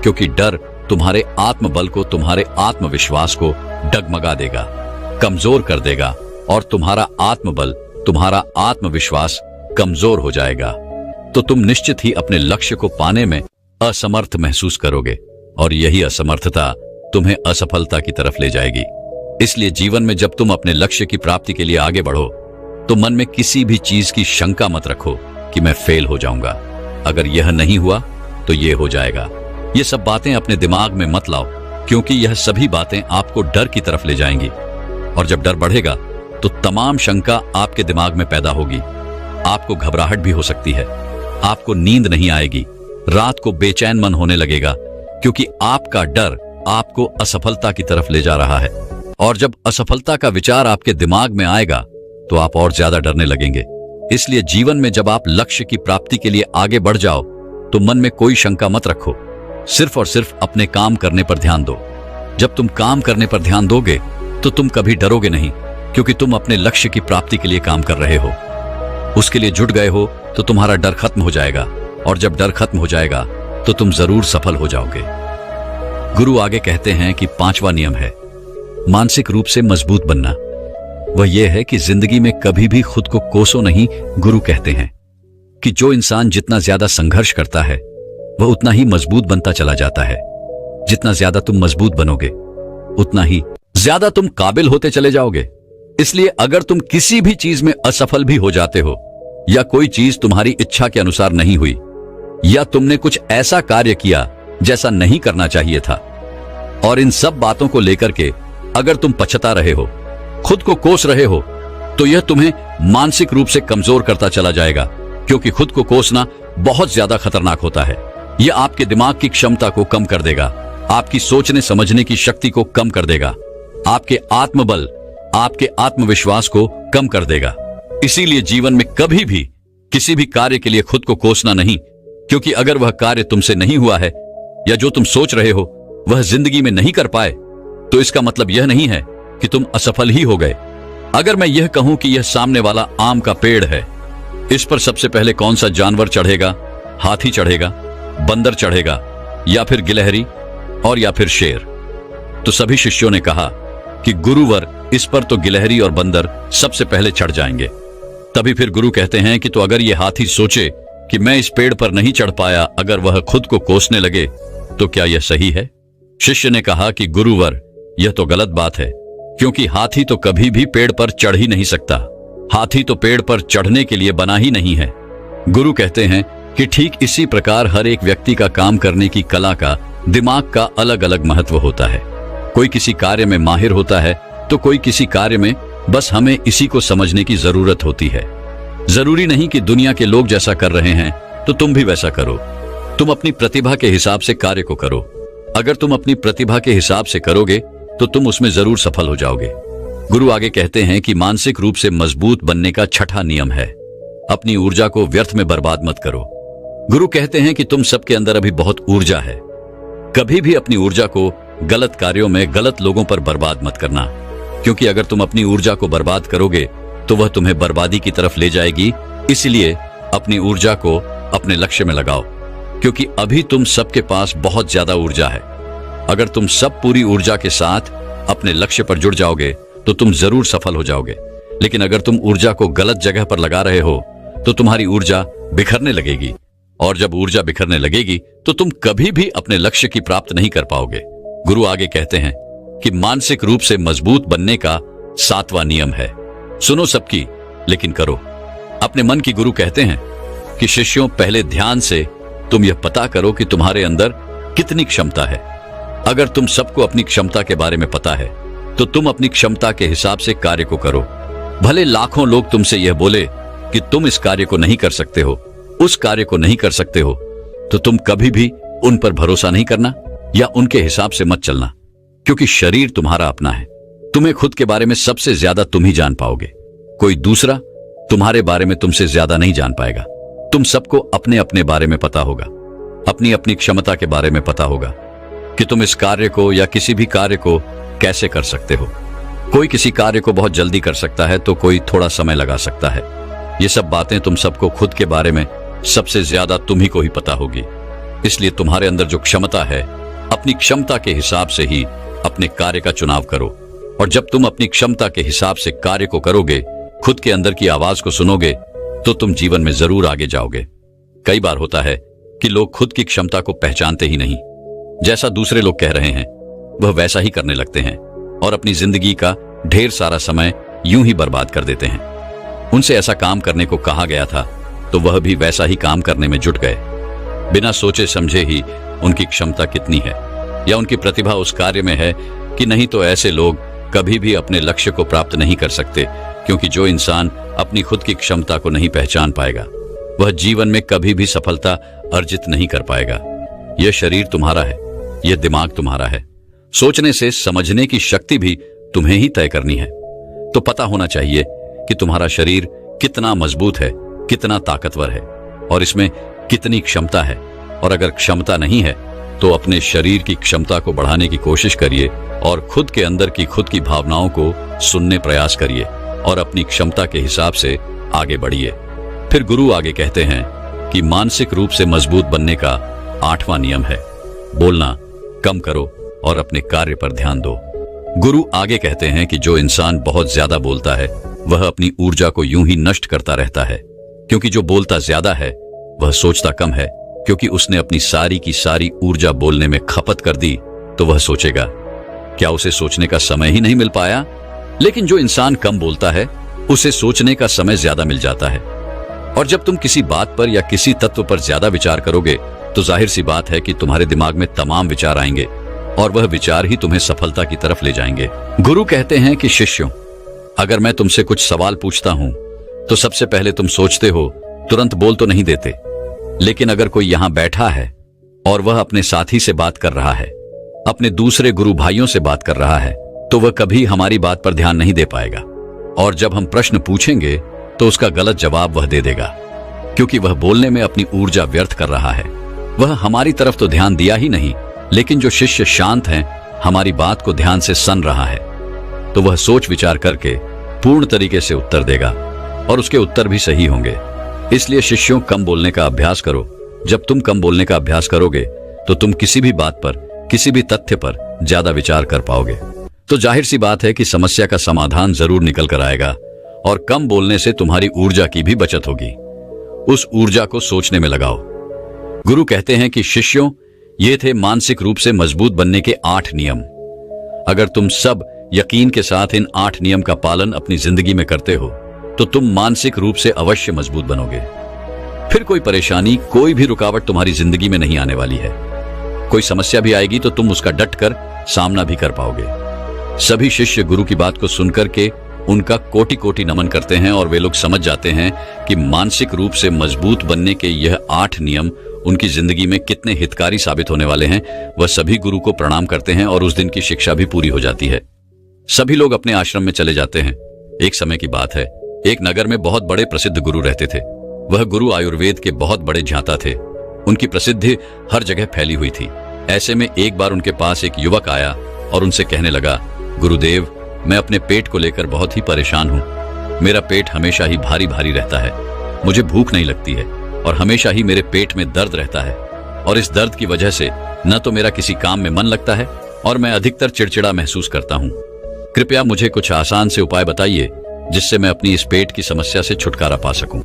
क्योंकि डर तुम्हारे आत्मबल को, तुम्हारे आत्मविश्वास को डगमगा देगा, कमजोर कर देगा और तुम्हारा आत्मबल, तुम्हारा आत्मविश्वास कमजोर हो जाएगा। तो तुम निश्चित ही अपने लक्ष्य को पाने में असमर्थ महसूस करोगे और यही असमर्थता तुम्हें असफलता की तरफ ले जाएगी। इसलिए जीवन में जब तुम अपने लक्ष्य की प्राप्ति के लिए आगे बढ़ो तो मन में किसी भी चीज की शंका मत रखो कि मैं फेल हो जाऊंगा। अगर यह नहीं हुआ तो यह हो जाएगा। ये सब बातें अपने दिमाग में मत लाओ, क्योंकि यह सभी बातें आपको डर की तरफ ले जाएंगी। और जब डर बढ़ेगा तो तमाम शंका आपके दिमाग में पैदा होगी। आपको घबराहट भी हो सकती है, आपको नींद नहीं आएगी, रात को बेचैन मन होने लगेगा, क्योंकि आपका डर आपको असफलता की तरफ ले जा रहा है। और जब असफलता का विचार आपके दिमाग में आएगा तो आप और ज्यादा डरने लगेंगे। इसलिए जीवन में जब आप लक्ष्य की प्राप्ति के लिए आगे बढ़ जाओ तो मन में कोई शंका मत रखो, सिर्फ और सिर्फ अपने काम करने पर ध्यान दो। जब तुम काम करने पर ध्यान दोगे तो तुम कभी डरोगे नहीं, क्योंकि तुम अपने लक्ष्य की प्राप्ति के लिए काम कर रहे हो, उसके लिए जुट गए हो। तो तुम्हारा डर खत्म हो जाएगा, और जब डर खत्म हो जाएगा तो तुम जरूर सफल हो जाओगे। गुरु आगे कहते हैं कि पांचवा नियम है मानसिक रूप से मजबूत बनना। वह यह है कि जिंदगी में कभी भी खुद को कोसो नहीं। गुरु कहते हैं कि जो इंसान जितना ज्यादा संघर्ष करता है वह उतना ही मजबूत बनता चला जाता है। जितना ज्यादा तुम मजबूत बनोगे उतना ही ज्यादा तुम काबिल होते चले जाओगे। इसलिए अगर तुम किसी भी चीज में असफल भी हो जाते हो, या कोई चीज तुम्हारी इच्छा के अनुसार नहीं हुई, या तुमने कुछ ऐसा कार्य किया जैसा नहीं करना चाहिए था, और इन सब बातों को लेकर के अगर तुम पछता रहे हो, खुद को कोस रहे हो, तो यह तुम्हें मानसिक रूप से कमजोर करता चला जाएगा। क्योंकि खुद को कोसना बहुत ज्यादा खतरनाक होता है। यह आपके दिमाग की क्षमता को कम कर देगा, आपकी सोचने समझने की शक्ति को कम कर देगा, आपके आत्मबल, आपके आत्मविश्वास को कम कर देगा। इसीलिए जीवन में कभी भी किसी भी कार्य के लिए खुद को कोसना नहीं, क्योंकि अगर वह कार्य तुमसे नहीं हुआ है या जो तुम सोच रहे हो वह जिंदगी में नहीं कर पाए, तो इसका मतलब यह नहीं है कि तुम असफल ही हो गए। अगर मैं यह कहूं कि यह सामने वाला आम का पेड़ है, इस पर सबसे पहले कौन सा जानवर चढ़ेगा? हाथी चढ़ेगा, बंदर चढ़ेगा, या फिर गिलहरी, और या फिर शेर? तो सभी शिष्यों ने कहा कि गुरुवर, इस पर तो गिलहरी और बंदर सबसे पहले चढ़ जाएंगे। तभी फिर गुरु कहते हैं कि तो अगर यह हाथी सोचे कि मैं इस पेड़ पर नहीं चढ़ पाया, अगर वह खुद को कोसने लगे, तो क्या यह सही है? शिष्य ने कहा कि गुरुवर, यह तो गलत बात है, क्योंकि हाथी तो कभी भी पेड़ पर चढ़ ही नहीं सकता। हाथी तो पेड़ पर चढ़ने के लिए बना ही नहीं है। गुरु कहते हैं कि ठीक इसी प्रकार हर एक व्यक्ति का काम करने की कला का, दिमाग का अलग अलग महत्व होता है। कोई किसी कार्य में माहिर होता है तो कोई किसी कार्य में, बस हमें इसी को समझने की जरूरत होती है। जरूरी नहीं कि दुनिया के लोग जैसा कर रहे हैं तो तुम भी वैसा करो। तुम अपनी प्रतिभा के हिसाब से कार्य को करो। अगर तुम अपनी प्रतिभा के हिसाब से करोगे तो तुम उसमें जरूर सफल हो जाओगे। गुरु आगे कहते हैं कि मानसिक रूप से मजबूत बनने का छठा नियम है, अपनी ऊर्जा को व्यर्थ में बर्बाद मत करो। गुरु कहते हैं कि तुम सबके अंदर अभी बहुत ऊर्जा है। कभी भी अपनी ऊर्जा को गलत कार्यों में, गलत लोगों पर बर्बाद मत करना, क्योंकि अगर तुम अपनी ऊर्जा को बर्बाद करोगे तो वह तुम्हें बर्बादी की तरफ ले जाएगी। इसलिए अपनी ऊर्जा को अपने लक्ष्य में लगाओ, क्योंकि अभी तुम सबके पास बहुत ज्यादा ऊर्जा है। अगर तुम सब पूरी ऊर्जा के साथ अपने लक्ष्य पर जुड़ जाओगे तो तुम जरूर सफल हो जाओगे। लेकिन अगर तुम ऊर्जा को गलत जगह पर लगा रहे हो तो तुम्हारी ऊर्जा बिखरने लगेगी, और जब ऊर्जा बिखरने लगेगी तो तुम कभी भी अपने लक्ष्य की प्राप्त नहीं कर पाओगे। गुरु आगे कहते हैं कि मानसिक रूप से मजबूत बनने का 7वां नियम है, सुनो सबकी लेकिन करो अपने मन की। गुरु कहते हैं कि शिष्यों, पहले ध्यान से तुम यह पता करो कि तुम्हारे अंदर कितनी क्षमता है। अगर तुम सबको अपनी क्षमता के बारे में पता है तो तुम अपनी क्षमता के हिसाब से कार्य को करो। भले लाखों लोग तुमसे यह बोले कि तुम इस कार्य को नहीं कर सकते हो, उस कार्य को नहीं कर सकते हो, तो तुम कभी भी उन पर भरोसा नहीं करना या उनके हिसाब से मत चलना, क्योंकि शरीर तुम्हारा अपना है। तुम्हें खुद के बारे में सबसे ज्यादा तुम ही जान पाओगे। कोई दूसरा तुम्हारे बारे में तुमसे ज्यादा नहीं जान पाएगा। तुम सबको अपने अपने बारे में पता होगा, अपनी अपनी क्षमता के बारे में पता होगा कि तुम इस कार्य को या किसी भी कार्य को कैसे कर सकते हो। कोई किसी कार्य को बहुत जल्दी कर सकता है तो कोई थोड़ा समय लगा सकता है। ये सब बातें तुम सबको खुद के बारे में सबसे ज्यादा तुम ही को ही पता होगी। इसलिए तुम्हारे अंदर जो क्षमता है, अपनी क्षमता के हिसाब से ही अपने कार्य का चुनाव करो। और जब तुम अपनी क्षमता के हिसाब से कार्य को करोगे, खुद के अंदर की आवाज को सुनोगे, तो तुम जीवन में जरूर आगे जाओगे। कई बार होता है कि लोग खुद की क्षमता को पहचानते ही नहीं। जैसा दूसरे लोग कह रहे हैं वह वैसा ही करने लगते हैं और अपनी जिंदगी का ढेर सारा समय यूं ही बर्बाद कर देते हैं। उनसे ऐसा काम करने को कहा गया था तो वह भी वैसा ही काम करने में जुट गए, बिना सोचे समझे ही उनकी क्षमता कितनी है या उनकी प्रतिभा उस कार्य में है कि नहीं। तो ऐसे लोग कभी भी अपने लक्ष्य को प्राप्त नहीं कर सकते, क्योंकि जो इंसान अपनी खुद की क्षमता को नहीं पहचान पाएगा वह जीवन में कभी भी सफलता अर्जित नहीं कर पाएगा। यह शरीर तुम्हारा है, यह दिमाग तुम्हारा है। सोचने से समझने की शक्ति भी तुम्हें ही तय करनी है। तो पता होना चाहिए कि तुम्हारा शरीर कितना मजबूत है, कितना ताकतवर है और इसमें कितनी क्षमता है। और अगर क्षमता नहीं है तो अपने शरीर की क्षमता को बढ़ाने की कोशिश करिए और खुद के अंदर की खुद की भावनाओं को सुनने प्रयास करिए और अपनी क्षमता के हिसाब से आगे बढ़िए। फिर गुरु आगे कहते हैं कि मानसिक रूप से मजबूत बनने का 8वां नियम है, बोलना कम करो और अपने कार्य पर ध्यान दो। गुरु आगे कहते हैं कि जो इंसान बहुत ज्यादा बोलता है वह अपनी ऊर्जा को यूं ही नष्ट करता रहता है, क्योंकि जो बोलता ज्यादा है वह सोचता कम है, क्योंकि उसने अपनी सारी की सारी ऊर्जा बोलने में खपत कर दी तो वह सोचेगा क्या उसे सोचने का समय ही नहीं मिल पाया। लेकिन जो इंसान कम बोलता है उसे सोचने का समय ज्यादा मिल जाता है। और जब तुम किसी बात पर या किसी तत्व पर ज्यादा विचार करोगे तो जाहिर सी बात है कि तुम्हारे दिमाग में तमाम विचार आएंगे और वह विचार ही तुम्हें सफलता की तरफ ले जाएंगे। गुरु कहते हैं कि शिष्यों, अगर मैं तुमसे कुछ सवाल पूछता हूं तो सबसे पहले तुम सोचते हो, तुरंत बोल तो नहीं देते। लेकिन अगर कोई यहां बैठा है और वह अपने साथी से बात कर रहा है, अपने दूसरे गुरु भाइयों से बात कर रहा है, तो वह कभी हमारी बात पर ध्यान नहीं दे पाएगा। और जब हम प्रश्न पूछेंगे तो उसका गलत जवाब वह दे देगा, क्योंकि वह बोलने में अपनी ऊर्जा व्यर्थ कर रहा है। वह हमारी तरफ तो ध्यान दिया ही नहीं, लेकिन जो शिष्य शांत हैं, हमारी बात को ध्यान से सुन रहा है, तो वह सोच विचार करके पूर्ण तरीके से उत्तर देगा और उसके उत्तर भी सही होंगे। इसलिए शिष्यों, कम बोलने का अभ्यास करो। जब तुम कम बोलने का अभ्यास करोगे तो तुम किसी भी बात पर, किसी भी तथ्य पर ज्यादा विचार कर पाओगे। तो जाहिर सी बात है कि समस्या का समाधान जरूर निकल कर आएगा और कम बोलने से तुम्हारी ऊर्जा की भी बचत होगी। उस ऊर्जा को सोचने में लगाओ। गुरु कहते हैं कि शिष्यों, ये थे मानसिक रूप से मजबूत बनने के 8 नियम। अगर तुम सब यकीन के साथ इन 8 नियम का पालन अपनी जिंदगी में करते हो तो तुम मानसिक रूप से अवश्य मजबूत बनोगे। फिर कोई परेशानी, कोई भी रुकावट तुम्हारी जिंदगी में नहीं आने वाली है। कोई समस्या भी आएगी तो तुम उसका डटकर सामना भी कर पाओगे। सभी शिष्य गुरु की बात को सुनकर के उनका कोटि कोटि नमन करते हैं और वे लोग समझ जाते हैं कि मानसिक रूप से मजबूत बनने के यह 8 नियम उनकी जिंदगी में कितने हितकारी साबित होने वाले हैं। वह सभी गुरु को प्रणाम करते हैं और उस दिन की शिक्षा भी पूरी हो जाती है। सभी लोग अपने आश्रम में चले जाते हैं। एक समय की बात है, एक नगर में बहुत बड़े प्रसिद्ध गुरु रहते थे। वह गुरु आयुर्वेद के बहुत बड़े ज्ञाता थे। उनकी प्रसिद्धि हर जगह फैली हुई थी। ऐसे में एक बार उनके पास एक युवक आया और उनसे कहने लगा, गुरुदेव, मैं अपने पेट को लेकर बहुत ही परेशान हूँ। मेरा पेट हमेशा ही भारी भारी रहता है। मुझे भूख नहीं लगती है और हमेशा ही मेरे पेट में दर्द रहता है और इस दर्द की वजह से न तो मेरा किसी काम में मन लगता है और मैं अधिकतर चिड़चिड़ा महसूस करता हूँ। कृपया मुझे कुछ आसान से उपाय बताइए जिससे मैं अपनी इस पेट की समस्या से छुटकारा पा सकूं।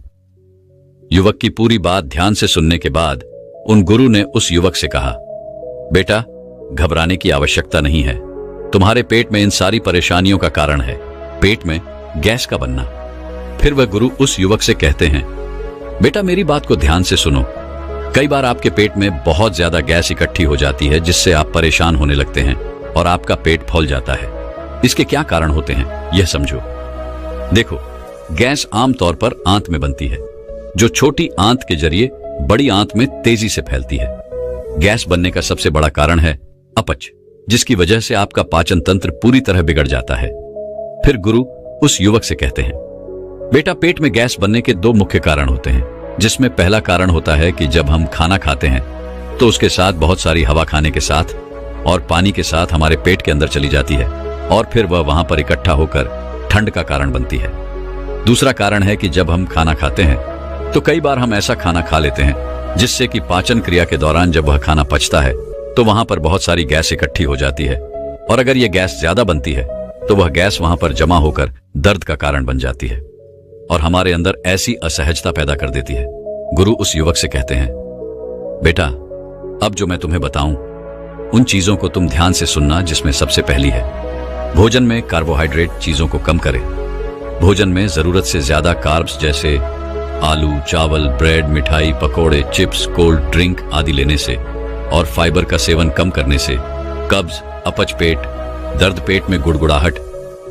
युवक की पूरी बात ध्यान से सुनने के बाद उन गुरु ने उस युवक से कहा, बेटा, घबराने की आवश्यकता नहीं है। तुम्हारे पेट में इन सारी परेशानियों का कारण है पेट में गैस का बनना। फिर वह गुरु उस युवक से कहते हैं, बेटा, मेरी बात को ध्यान से सुनो। कई बार आपके पेट में बहुत ज्यादा गैस इकट्ठी हो जाती है जिससे आप परेशान होने लगते हैं और आपका पेट फूल जाता है। इसके क्या कारण होते हैं यह समझो। देखो, गैस आमतौर पर आंत में बनती है, जो छोटी आंत के जरिए बड़ी आंत में तेजी से फैलती है। गैस बनने का सबसे बड़ा कारण है अपच, जिसकी वजह से आपका पाचन तंत्र पूरी तरह बिगड़ जाता है। फिर गुरु उस युवक से कहते हैं, बेटा, पेट में गैस बनने के 2 मुख्य कारण होते हैं, जिसमें पहला कारण होता है कि जब हम खाना खाते हैं तो उसके साथ बहुत सारी हवा खाने के साथ और पानी के साथ हमारे पेट के अंदर चली जाती है और फिर वह वहां पर इकट्ठा होकर ठंड का कारण बनती है। दूसरा कारण है कि जब हम खाना खाते हैं तो कई बार हम ऐसा खाना खा लेते हैं जिससे कि पाचन क्रिया के दौरान जब वह खाना पचता है तो वहां पर बहुत सारी गैस इकट्ठी हो जाती है और अगर यह गैस ज्यादा बनती है तो वह गैस वहां पर जमा होकर दर्द का कारण बन जाती है और हमारे अंदर ऐसी असहजता पैदा कर देती है। गुरु उस युवक से कहते हैं, बेटा, अब जो मैं तुम्हें बताऊं उन चीजों को तुम ध्यान से सुनना, जिसमें सबसे पहली है, भोजन में कार्बोहाइड्रेट चीजों को कम करें। भोजन में जरूरत से ज्यादा कार्ब्स जैसे आलू, चावल, ब्रेड, मिठाई, पकोड़े, चिप्स, कोल्ड ड्रिंक आदि लेने से और फाइबर का सेवन कम करने से कब्ज, अपच पेट, दर्द, पेट में गुड़गुड़ाहट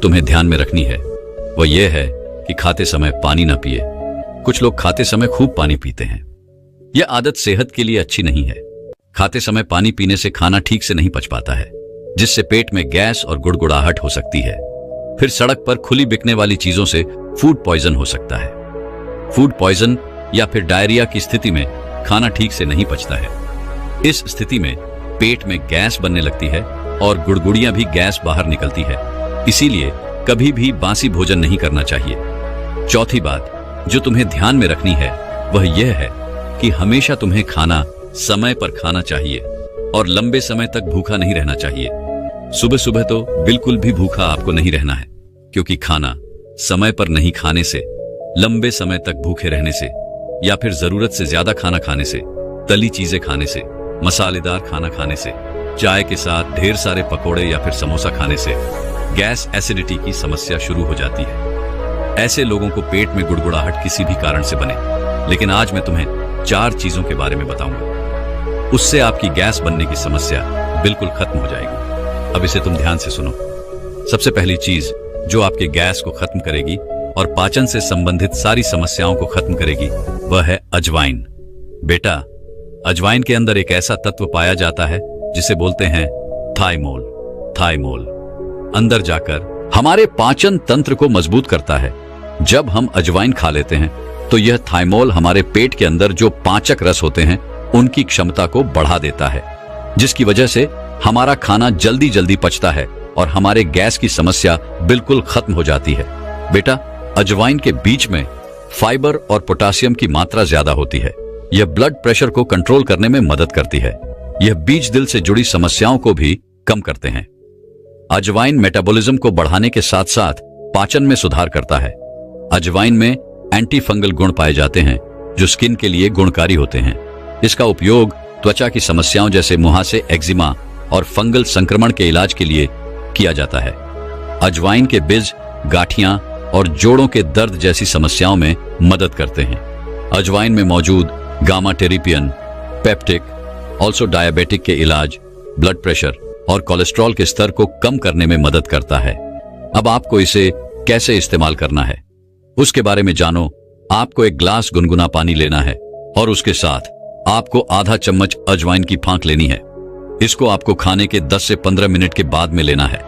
तुम्हें ध्यान में रखनी है वह यह है कि खाते समय पानी ना पिए। कुछ लोग खाते समय खूब पानी पीते हैं। यह आदत सेहत के लिए अच्छी नहीं है। खाते समय पानी पीने से खाना ठीक से नहीं पच पाता है, जिससे पेट में गैस और गुड़गुड़ाहट हो सकती है। फिर सड़क पर खुली बिकने वाली चीजों से फूड पॉइजन हो सकता है। फूड पॉइजन या फिर डायरिया की स्थिति में खाना ठीक से नहीं पचता है। इस स्थिति में पेट में गैस बनने लगती है और गुड़गुड़ियां भी गैस बाहर निकलती है। इसीलिए कभी भी बासी भोजन नहीं करना चाहिए। चौथी बात जो तुम्हें ध्यान में रखनी है वह यह है कि हमेशा तुम्हें खाना समय पर खाना चाहिए और लंबे समय तक भूखा नहीं रहना चाहिए। सुबह सुबह तो बिल्कुल भी भूखा आपको नहीं रहना है, क्योंकि खाना समय पर नहीं खाने से, लंबे समय तक भूखे रहने से या फिर जरूरत से ज्यादा खाना खाने से, तली चीजें खाने से, मसालेदार खाना खाने से, चाय के साथ ढेर सारे पकोड़े या फिर समोसा खाने से गैस एसिडिटी की समस्या शुरू हो जाती है। ऐसे लोगों को पेट में गुड़गुड़ाहट किसी भी कारण से बने, लेकिन आज मैं तुम्हें 4 चीजों के बारे में बताऊंगा। उससे आपकी गैस बनने की समस्या बिल्कुल खत्म हो जाएगी। अब इसे तुम ध्यान से सुनो। सबसे पहली चीज जो आपके गैस को खत्म करेगी और पाचन से संबंधित सारी समस्याओं को खत्म करेगी वह है अजवाइन। बेटा, अजवाइन के अंदर एक ऐसा तत्व पाया जाता है जिसे बोलते हैं थाइमोल। थाइमोल अंदर जाकर हमारे पाचन तंत्र को मजबूत करता है। जब हम अजवाइन खा लेते हैं तो यह थाइमोल हमारे पेट के अंदर जो पाचक रस होते हैं उनकी क्षमता को बढ़ा देता है, जिसकी वजह से हमारा खाना जल्दी जल्दी पचता है और हमारे गैस की समस्या बिल्कुल खत्म हो जाती है। बेटा, अजवाइन के बीज में फाइबर और पोटासियम की मात्रा ज्यादा होती है। यह ब्लड प्रेशर को कंट्रोल करने में मदद करती है। यह बीज दिल से जुड़ी समस्याओं को भी कम करते हैं। अजवाइन मेटाबॉलिज्म को बढ़ाने के साथ साथ पाचन में सुधार करता है। अजवाइन में एंटी फंगल गुण पाए जाते हैं जो स्किन के लिए गुणकारी होते हैं। इसका उपयोग त्वचा की समस्याओं जैसे मुहासे, एक्जिमा और फंगल संक्रमण के इलाज के लिए किया जाता है। अजवाइन के बीज गांठियां और जोड़ों के दर्द जैसी समस्याओं में मदद करते हैं। अजवाइन में मौजूद गामा टेरिपियन, पेप्टिक, ऑल्सो डायबिटिक के इलाज, ब्लड प्रेशर और कोलेस्ट्रॉल के स्तर को कम करने में मदद करता है। अब आपको इसे कैसे इस्तेमाल करना है उसके बारे में जानो। आपको एक ग्लास गुनगुना पानी लेना है और उसके साथ आपको आधा चम्मच अजवाइन की फांक लेनी है। इसको आपको खाने के 10 से 15 मिनट के बाद में लेना है।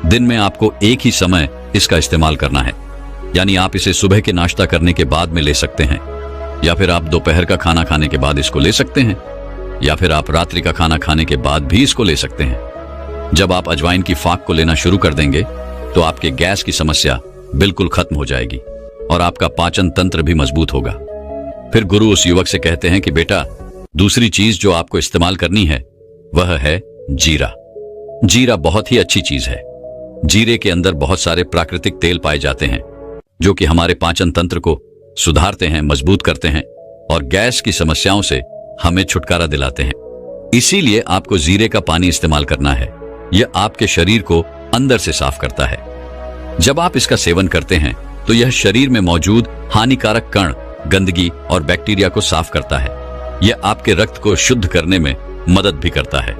दिन में आपको एक ही समय इसका इस्तेमाल करना है, यानी आप इसे सुबह के नाश्ता करने के बाद में ले सकते हैं, या फिर आप दोपहर का खाना खाने के बाद इसको ले सकते हैं, या फिर आप रात्रि का खाना खाने के बाद भी इसको ले सकते हैं। जब आप अजवाइन की फांक को लेना शुरू कर देंगे तो आपके गैस की समस्या बिल्कुल खत्म हो जाएगी और आपका पाचन तंत्र भी मजबूत होगा। फिर गुरु उस युवक से कहते हैं कि बेटा, दूसरी चीज जो आपको इस्तेमाल करनी है वह है जीरा। जीरा बहुत ही अच्छी चीज है। जीरे के अंदर बहुत सारे प्राकृतिक तेल पाए जाते हैं जो कि हमारे पाचन तंत्र को सुधारते हैं, मजबूत करते हैं और गैस की समस्याओं से हमें छुटकारा दिलाते हैं। इसीलिए आपको जीरे का पानी इस्तेमाल करना है। यह आपके शरीर को अंदर से साफ करता है। जब आप इसका सेवन करते हैं तो यह शरीर में मौजूद हानिकारक कण, गंदगी और बैक्टीरिया को साफ करता है। यह आपके रक्त को शुद्ध करने में मदद भी करता है।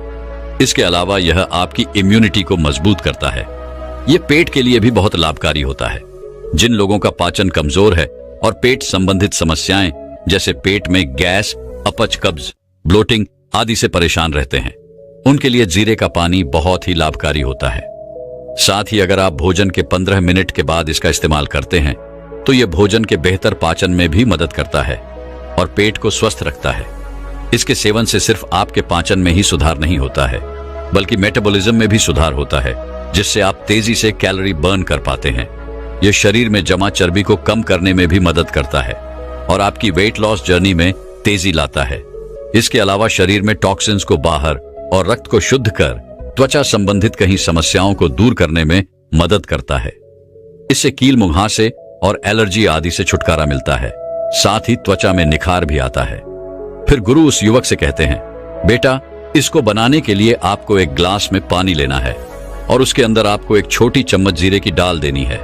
इसके अलावा यह आपकी इम्यूनिटी को मजबूत करता है। यह पेट के लिए भी बहुत लाभकारी होता है। जिन लोगों का पाचन कमजोर है और पेट संबंधित समस्याएं जैसे पेट में गैस, अपच, कब्ज, ब्लोटिंग आदि से परेशान रहते हैं, उनके लिए जीरे का पानी बहुत ही लाभकारी होता है। साथ ही अगर आप भोजन के 15 मिनट के बाद इसका इस्तेमाल करते हैं तो यह भोजन के बेहतर पाचन में भी मदद करता है और पेट को स्वस्थ रखता है। इसके सेवन से सिर्फ आपके पाचन में ही सुधार नहीं होता है बल्कि मेटाबॉलिज्म में भी सुधार होता है, जिससे आप तेजी से कैलोरी बर्न कर पाते हैं। यह शरीर में जमा चर्बी को कम करने में भी मदद करता है और आपकी वेट लॉस जर्नी में तेजी लाता है। इसके अलावा शरीर में टॉक्सिन्स को बाहर और रक्त को शुद्ध कर त्वचा संबंधित कई समस्याओं को दूर करने में मदद करता है। इससे कील, मुहासे और एलर्जी आदि से छुटकारा मिलता है। साथ ही त्वचा में निखार भी आता है। फिर गुरु उस युवक से कहते हैं, बेटा, इसको बनाने के लिए आपको एक ग्लास में पानी लेना है और उसके अंदर आपको एक छोटी चम्मच जीरे की डाल देनी है।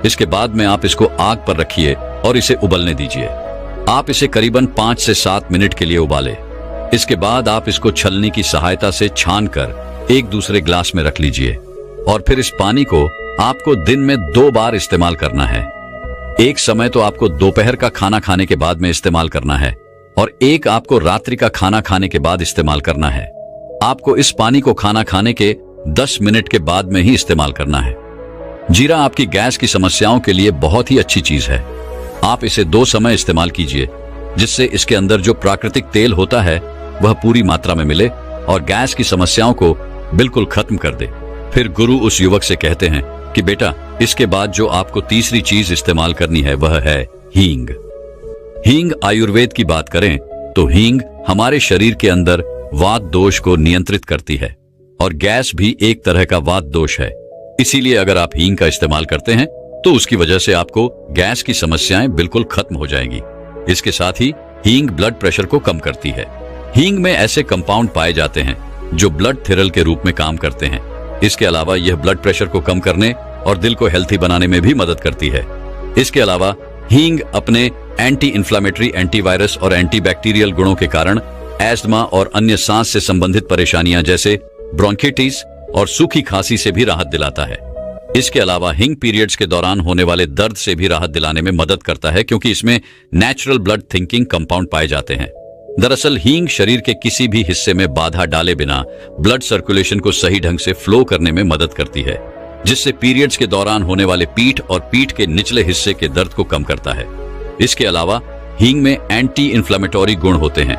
इसके बाद में आप इसको आग पर रखिए और इसे उबलने दीजिए। आप इसे करीबन 5 से 7 मिनट के लिए उबालें। इसके बाद आप इसको छलनी की सहायता से छानकर एक दूसरे ग्लास में रख लीजिए और फिर इस पानी को आपको दिन में 2 बार इस्तेमाल करना है। एक समय तो आपको दोपहर का खाना खाने के बाद में इस्तेमाल करना है और एक आपको रात्रि का खाना खाने के बाद इस्तेमाल करना है। आपको इस पानी को खाना खाने के 10 मिनट के बाद में ही इस्तेमाल करना है। जीरा आपकी गैस की समस्याओं के लिए बहुत ही अच्छी चीज है। आप इसे 2 समय इस्तेमाल कीजिए, जिससे इसके अंदर जो प्राकृतिक तेल होता है वह पूरी मात्रा में मिले और गैस की समस्याओं को बिल्कुल खत्म कर दे। फिर गुरु उस युवक से कहते हैं कि बेटा, इसके बाद जो आपको तीसरी चीज इस्तेमाल करनी है वह है हींग। हींग आयुर्वेद की बात करें तो हींग हमारे शरीर के अंदर वात दोष को नियंत्रित करती है और गैस भी एक तरह का वात दोष है। इसीलिए अगर आप हींग का इस्तेमाल करते हैं तो उसकी वजह से आपको गैस की समस्याएं बिल्कुल खत्म हो जाएंगी। इसके साथ ही हींग ब्लड प्रेशर को कम करती है। हींग में ऐसे कंपाउंड पाए जाते हैं जो ब्लड थिरल के रूप में काम करते हैं। इसके अलावा यह ब्लड प्रेशर को कम करने और दिल को हेल्थी बनाने में भी मदद करती है। इसके अलावा हींग अपने एंटी इंफ्लेमेटरी, एंटीवायरस और एंटीबैक्टीरियल गुणों के कारण एस्थमा और अन्य सांस से संबंधित परेशानियां जैसे ब्रोंकाइटिस और सूखी खांसी से भी राहत दिलाता है। इसके अलावा हींग पीरियड्स के दौरान होने वाले दर्द से भी राहत दिलाने में मदद करता है, क्योंकि इसमें नेचुरल ब्लड थिंकिंग कंपाउंड पाए जाते हैं। दरअसल हींग शरीर के किसी भी हिस्से में बाधा डाले बिना ब्लड सर्कुलेशन को सही ढंग से फ्लो करने में मदद करती है, जिससे पीरियड्स के दौरान होने वाले पीठ और पीठ के निचले हिस्से के दर्द को कम करता है। इसके अलावा हींग में एंटी इन्फ्लेमेटरी गुण होते हैं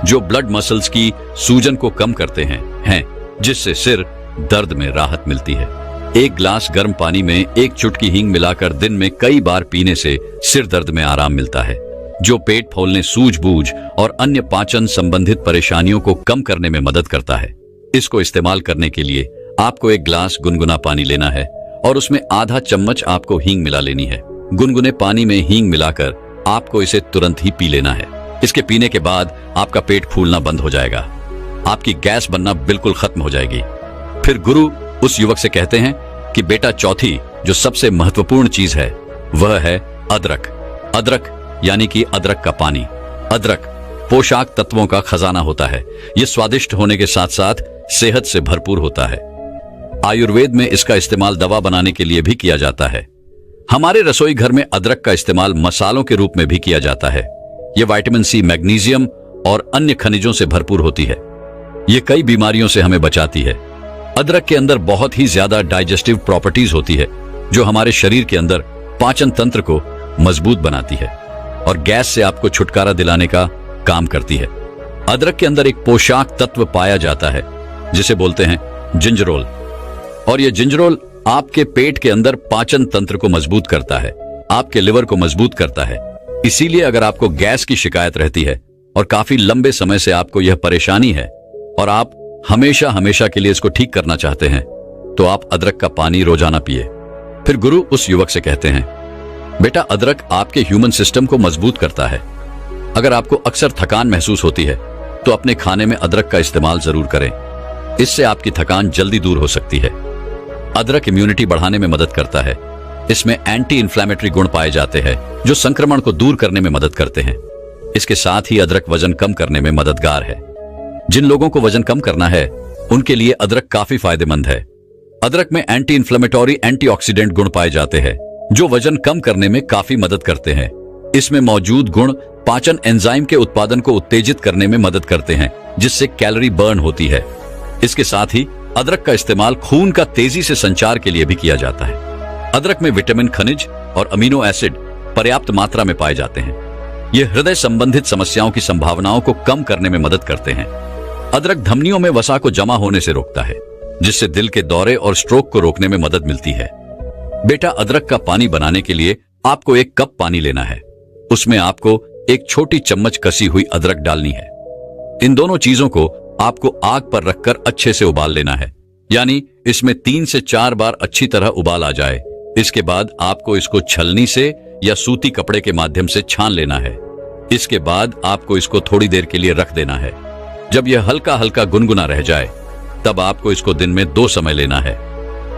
जो ब्लड मसल्स की सूजन को कम करते हैं जिससे सिर दर्द में राहत मिलती है। एक ग्लास गर्म पानी में एक चुटकी हींग मिलाकर दिन में कई बार पीने से सिर दर्द में आराम मिलता है, जो पेट फूलने, सूझबूझ और अन्य पाचन संबंधित परेशानियों को कम करने में मदद करता है। इसको इस्तेमाल करने के लिए आपको एक ग्लास गुनगुना पानी लेना है और उसमें आधा चम्मच आपको हींग मिला लेनी है। गुनगुने पानी में हींग मिलाकर आपको इसे तुरंत ही पी लेना है। इसके पीने के बाद आपका पेट फूलना बंद हो जाएगा, आपकी गैस बनना बिल्कुल खत्म हो जाएगी। फिर गुरु उस युवक से कहते हैं कि बेटा, चौथी जो सबसे महत्वपूर्ण चीज है वह है अदरक। अदरक यानी कि अदरक का पानी। अदरक पोषक तत्वों का खजाना होता है। यह स्वादिष्ट होने के साथ साथ सेहत से भरपूर होता है। आयुर्वेद में इसका इस्तेमाल दवा बनाने के लिए भी किया जाता है। हमारे रसोई घर में अदरक का इस्तेमाल मसालों के रूप में भी किया जाता है। यह विटामिन सी, मैग्नीशियम और अन्य खनिजों से भरपूर होती है। यह कई बीमारियों से हमें बचाती है। अदरक के अंदर बहुत ही ज्यादा डाइजेस्टिव प्रॉपर्टीज होती है जो हमारे शरीर के अंदर पाचन तंत्र को मजबूत बनाती है और गैस से आपको छुटकारा दिलाने का काम करती है। अदरक के अंदर एक पोषक तत्व पाया जाता है जिसे बोलते हैं जिंजरोल, और यह जिंजरोल आपके पेट के अंदर पाचन तंत्र को मजबूत करता है, आपके लिवर को मजबूत करता है। इसीलिए अगर आपको गैस की शिकायत रहती है और काफी लंबे समय से आपको यह परेशानी है और आप हमेशा हमेशा के लिए इसको ठीक करना चाहते हैं, तो आप अदरक का पानी रोजाना पिए। फिर गुरु उस युवक से कहते हैं, बेटा, अदरक आपके ह्यूमन सिस्टम को मजबूत करता है। अगर आपको अक्सर थकान महसूस होती है तो अपने खाने में अदरक का इस्तेमाल जरूर करें। इससे आपकी थकान जल्दी दूर हो सकती है। अदरक इम्यूनिटी बढ़ाने में मदद करता है। इसमें एंटी इन्फ्लेमेटरी गुण पाए जाते हैं जो संक्रमण को दूर करने में मदद करते हैं। इसके साथ ही अदरक वजन कम करने में मददगार है। जिन लोगों को वजन कम करना है उनके लिए अदरक काफी फायदेमंद है। अदरक में एंटी इन्फ्लेमेटरी, एंटीऑक्सीडेंट गुण पाए जाते हैं जो वजन कम करने में काफी मदद करते हैं। इसमें मौजूद गुण पाचन एंजाइम के उत्पादन को उत्तेजित करने में मदद करते हैं जिससे कैलोरी बर्न होती है। इसके साथ ही अदरक का इस्तेमाल खून का तेजी से संचार के लिए भी किया जाता है। अदरक में विटामिन, खनिज और अमीनो एसिड पर्याप्त मात्रा में पाए जाते हैं। ये हृदय संबंधित समस्याओं की संभावनाओं को कम करने में मदद करते हैं। अदरक धमनियों में वसा को जमा होने से रोकता है जिससे दिल के दौरे और स्ट्रोक को रोकने में मदद मिलती है। बेटा, अदरक का पानी बनाने के लिए आपको 1 कप पानी लेना है। उसमें आपको 1 छोटी चम्मच कसी हुई अदरक डालनी है। इन दोनों चीजों को आपको आग पर रखकर अच्छे से उबाल लेना है, यानी इसमें 3 से 4 बार अच्छी तरह उबाल आ जाए। इसके बाद आपको इसको छलनी से या सूती कपड़े के माध्यम से छान लेना है। इसके बाद आपको इसको थोड़ी देर के लिए रख देना है। जब यह हल्का हल्का गुनगुना रह जाए तब आपको इसको दिन में 2 समय लेना है।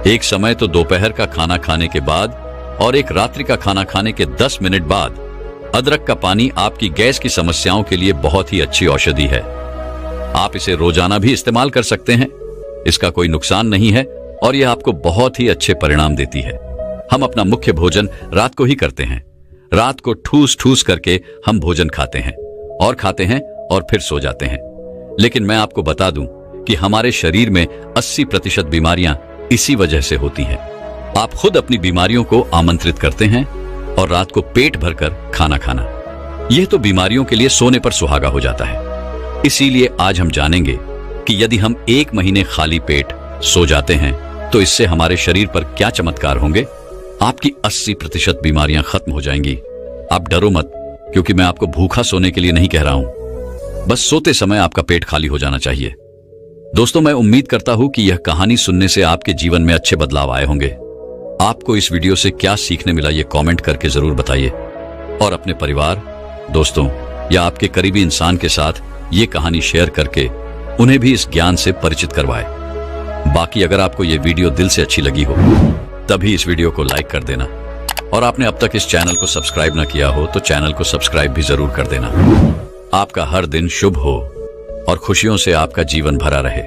एक समय तो दोपहर का खाना खाने के बाद और एक रात्रि का खाना खाने के 10 मिनट बाद। अदरक का पानी आपकी गैस की समस्याओं के लिए बहुत ही अच्छी औषधि है। आप इसे रोजाना भी इस्तेमाल कर सकते हैं। इसका कोई नुकसान नहीं है और यह आपको बहुत ही अच्छे परिणाम देती है। हम अपना मुख्य भोजन रात को ही करते हैं। रात को ठूस ठूस करके हम भोजन खाते हैं और फिर सो जाते हैं। लेकिन मैं आपको बता दूं कि हमारे शरीर में 80% बीमारियां इसी वजह से होती हैं। आप खुद अपनी बीमारियों को आमंत्रित करते हैं और रात को पेट भरकर खाना खाना, यह तो बीमारियों के लिए सोने पर सुहागा हो जाता है। इसीलिए आज हम जानेंगे कि यदि हम 1 महीने खाली पेट सो जाते हैं तो इससे हमारे शरीर पर क्या चमत्कार होंगे। आपकी 80% बीमारियां खत्म हो जाएंगी। आप डरो मत, क्योंकि मैं आपको भूखा सोने के लिए नहीं कह रहा हूं। बस सोते समय आपका पेट खाली हो जाना चाहिए। दोस्तों, मैं उम्मीद करता हूं कि यह कहानी सुनने से आपके जीवन में अच्छे बदलाव आए होंगे। आपको इस वीडियो से क्या सीखने मिला ये कमेंट करके जरूर बताइए और अपने परिवार, दोस्तों या आपके करीबी इंसान के साथ ये कहानी शेयर करके उन्हें भी इस ज्ञान से परिचित करवाए। बाकी अगर आपको ये वीडियो दिल से अच्छी लगी हो तभी इस वीडियो को लाइक कर देना, और आपने अब तक इस चैनल को सब्सक्राइब ना किया हो तो चैनल को सब्सक्राइब भी जरूर कर देना। आपका हर दिन शुभ हो और खुशियों से आपका जीवन भरा रहे।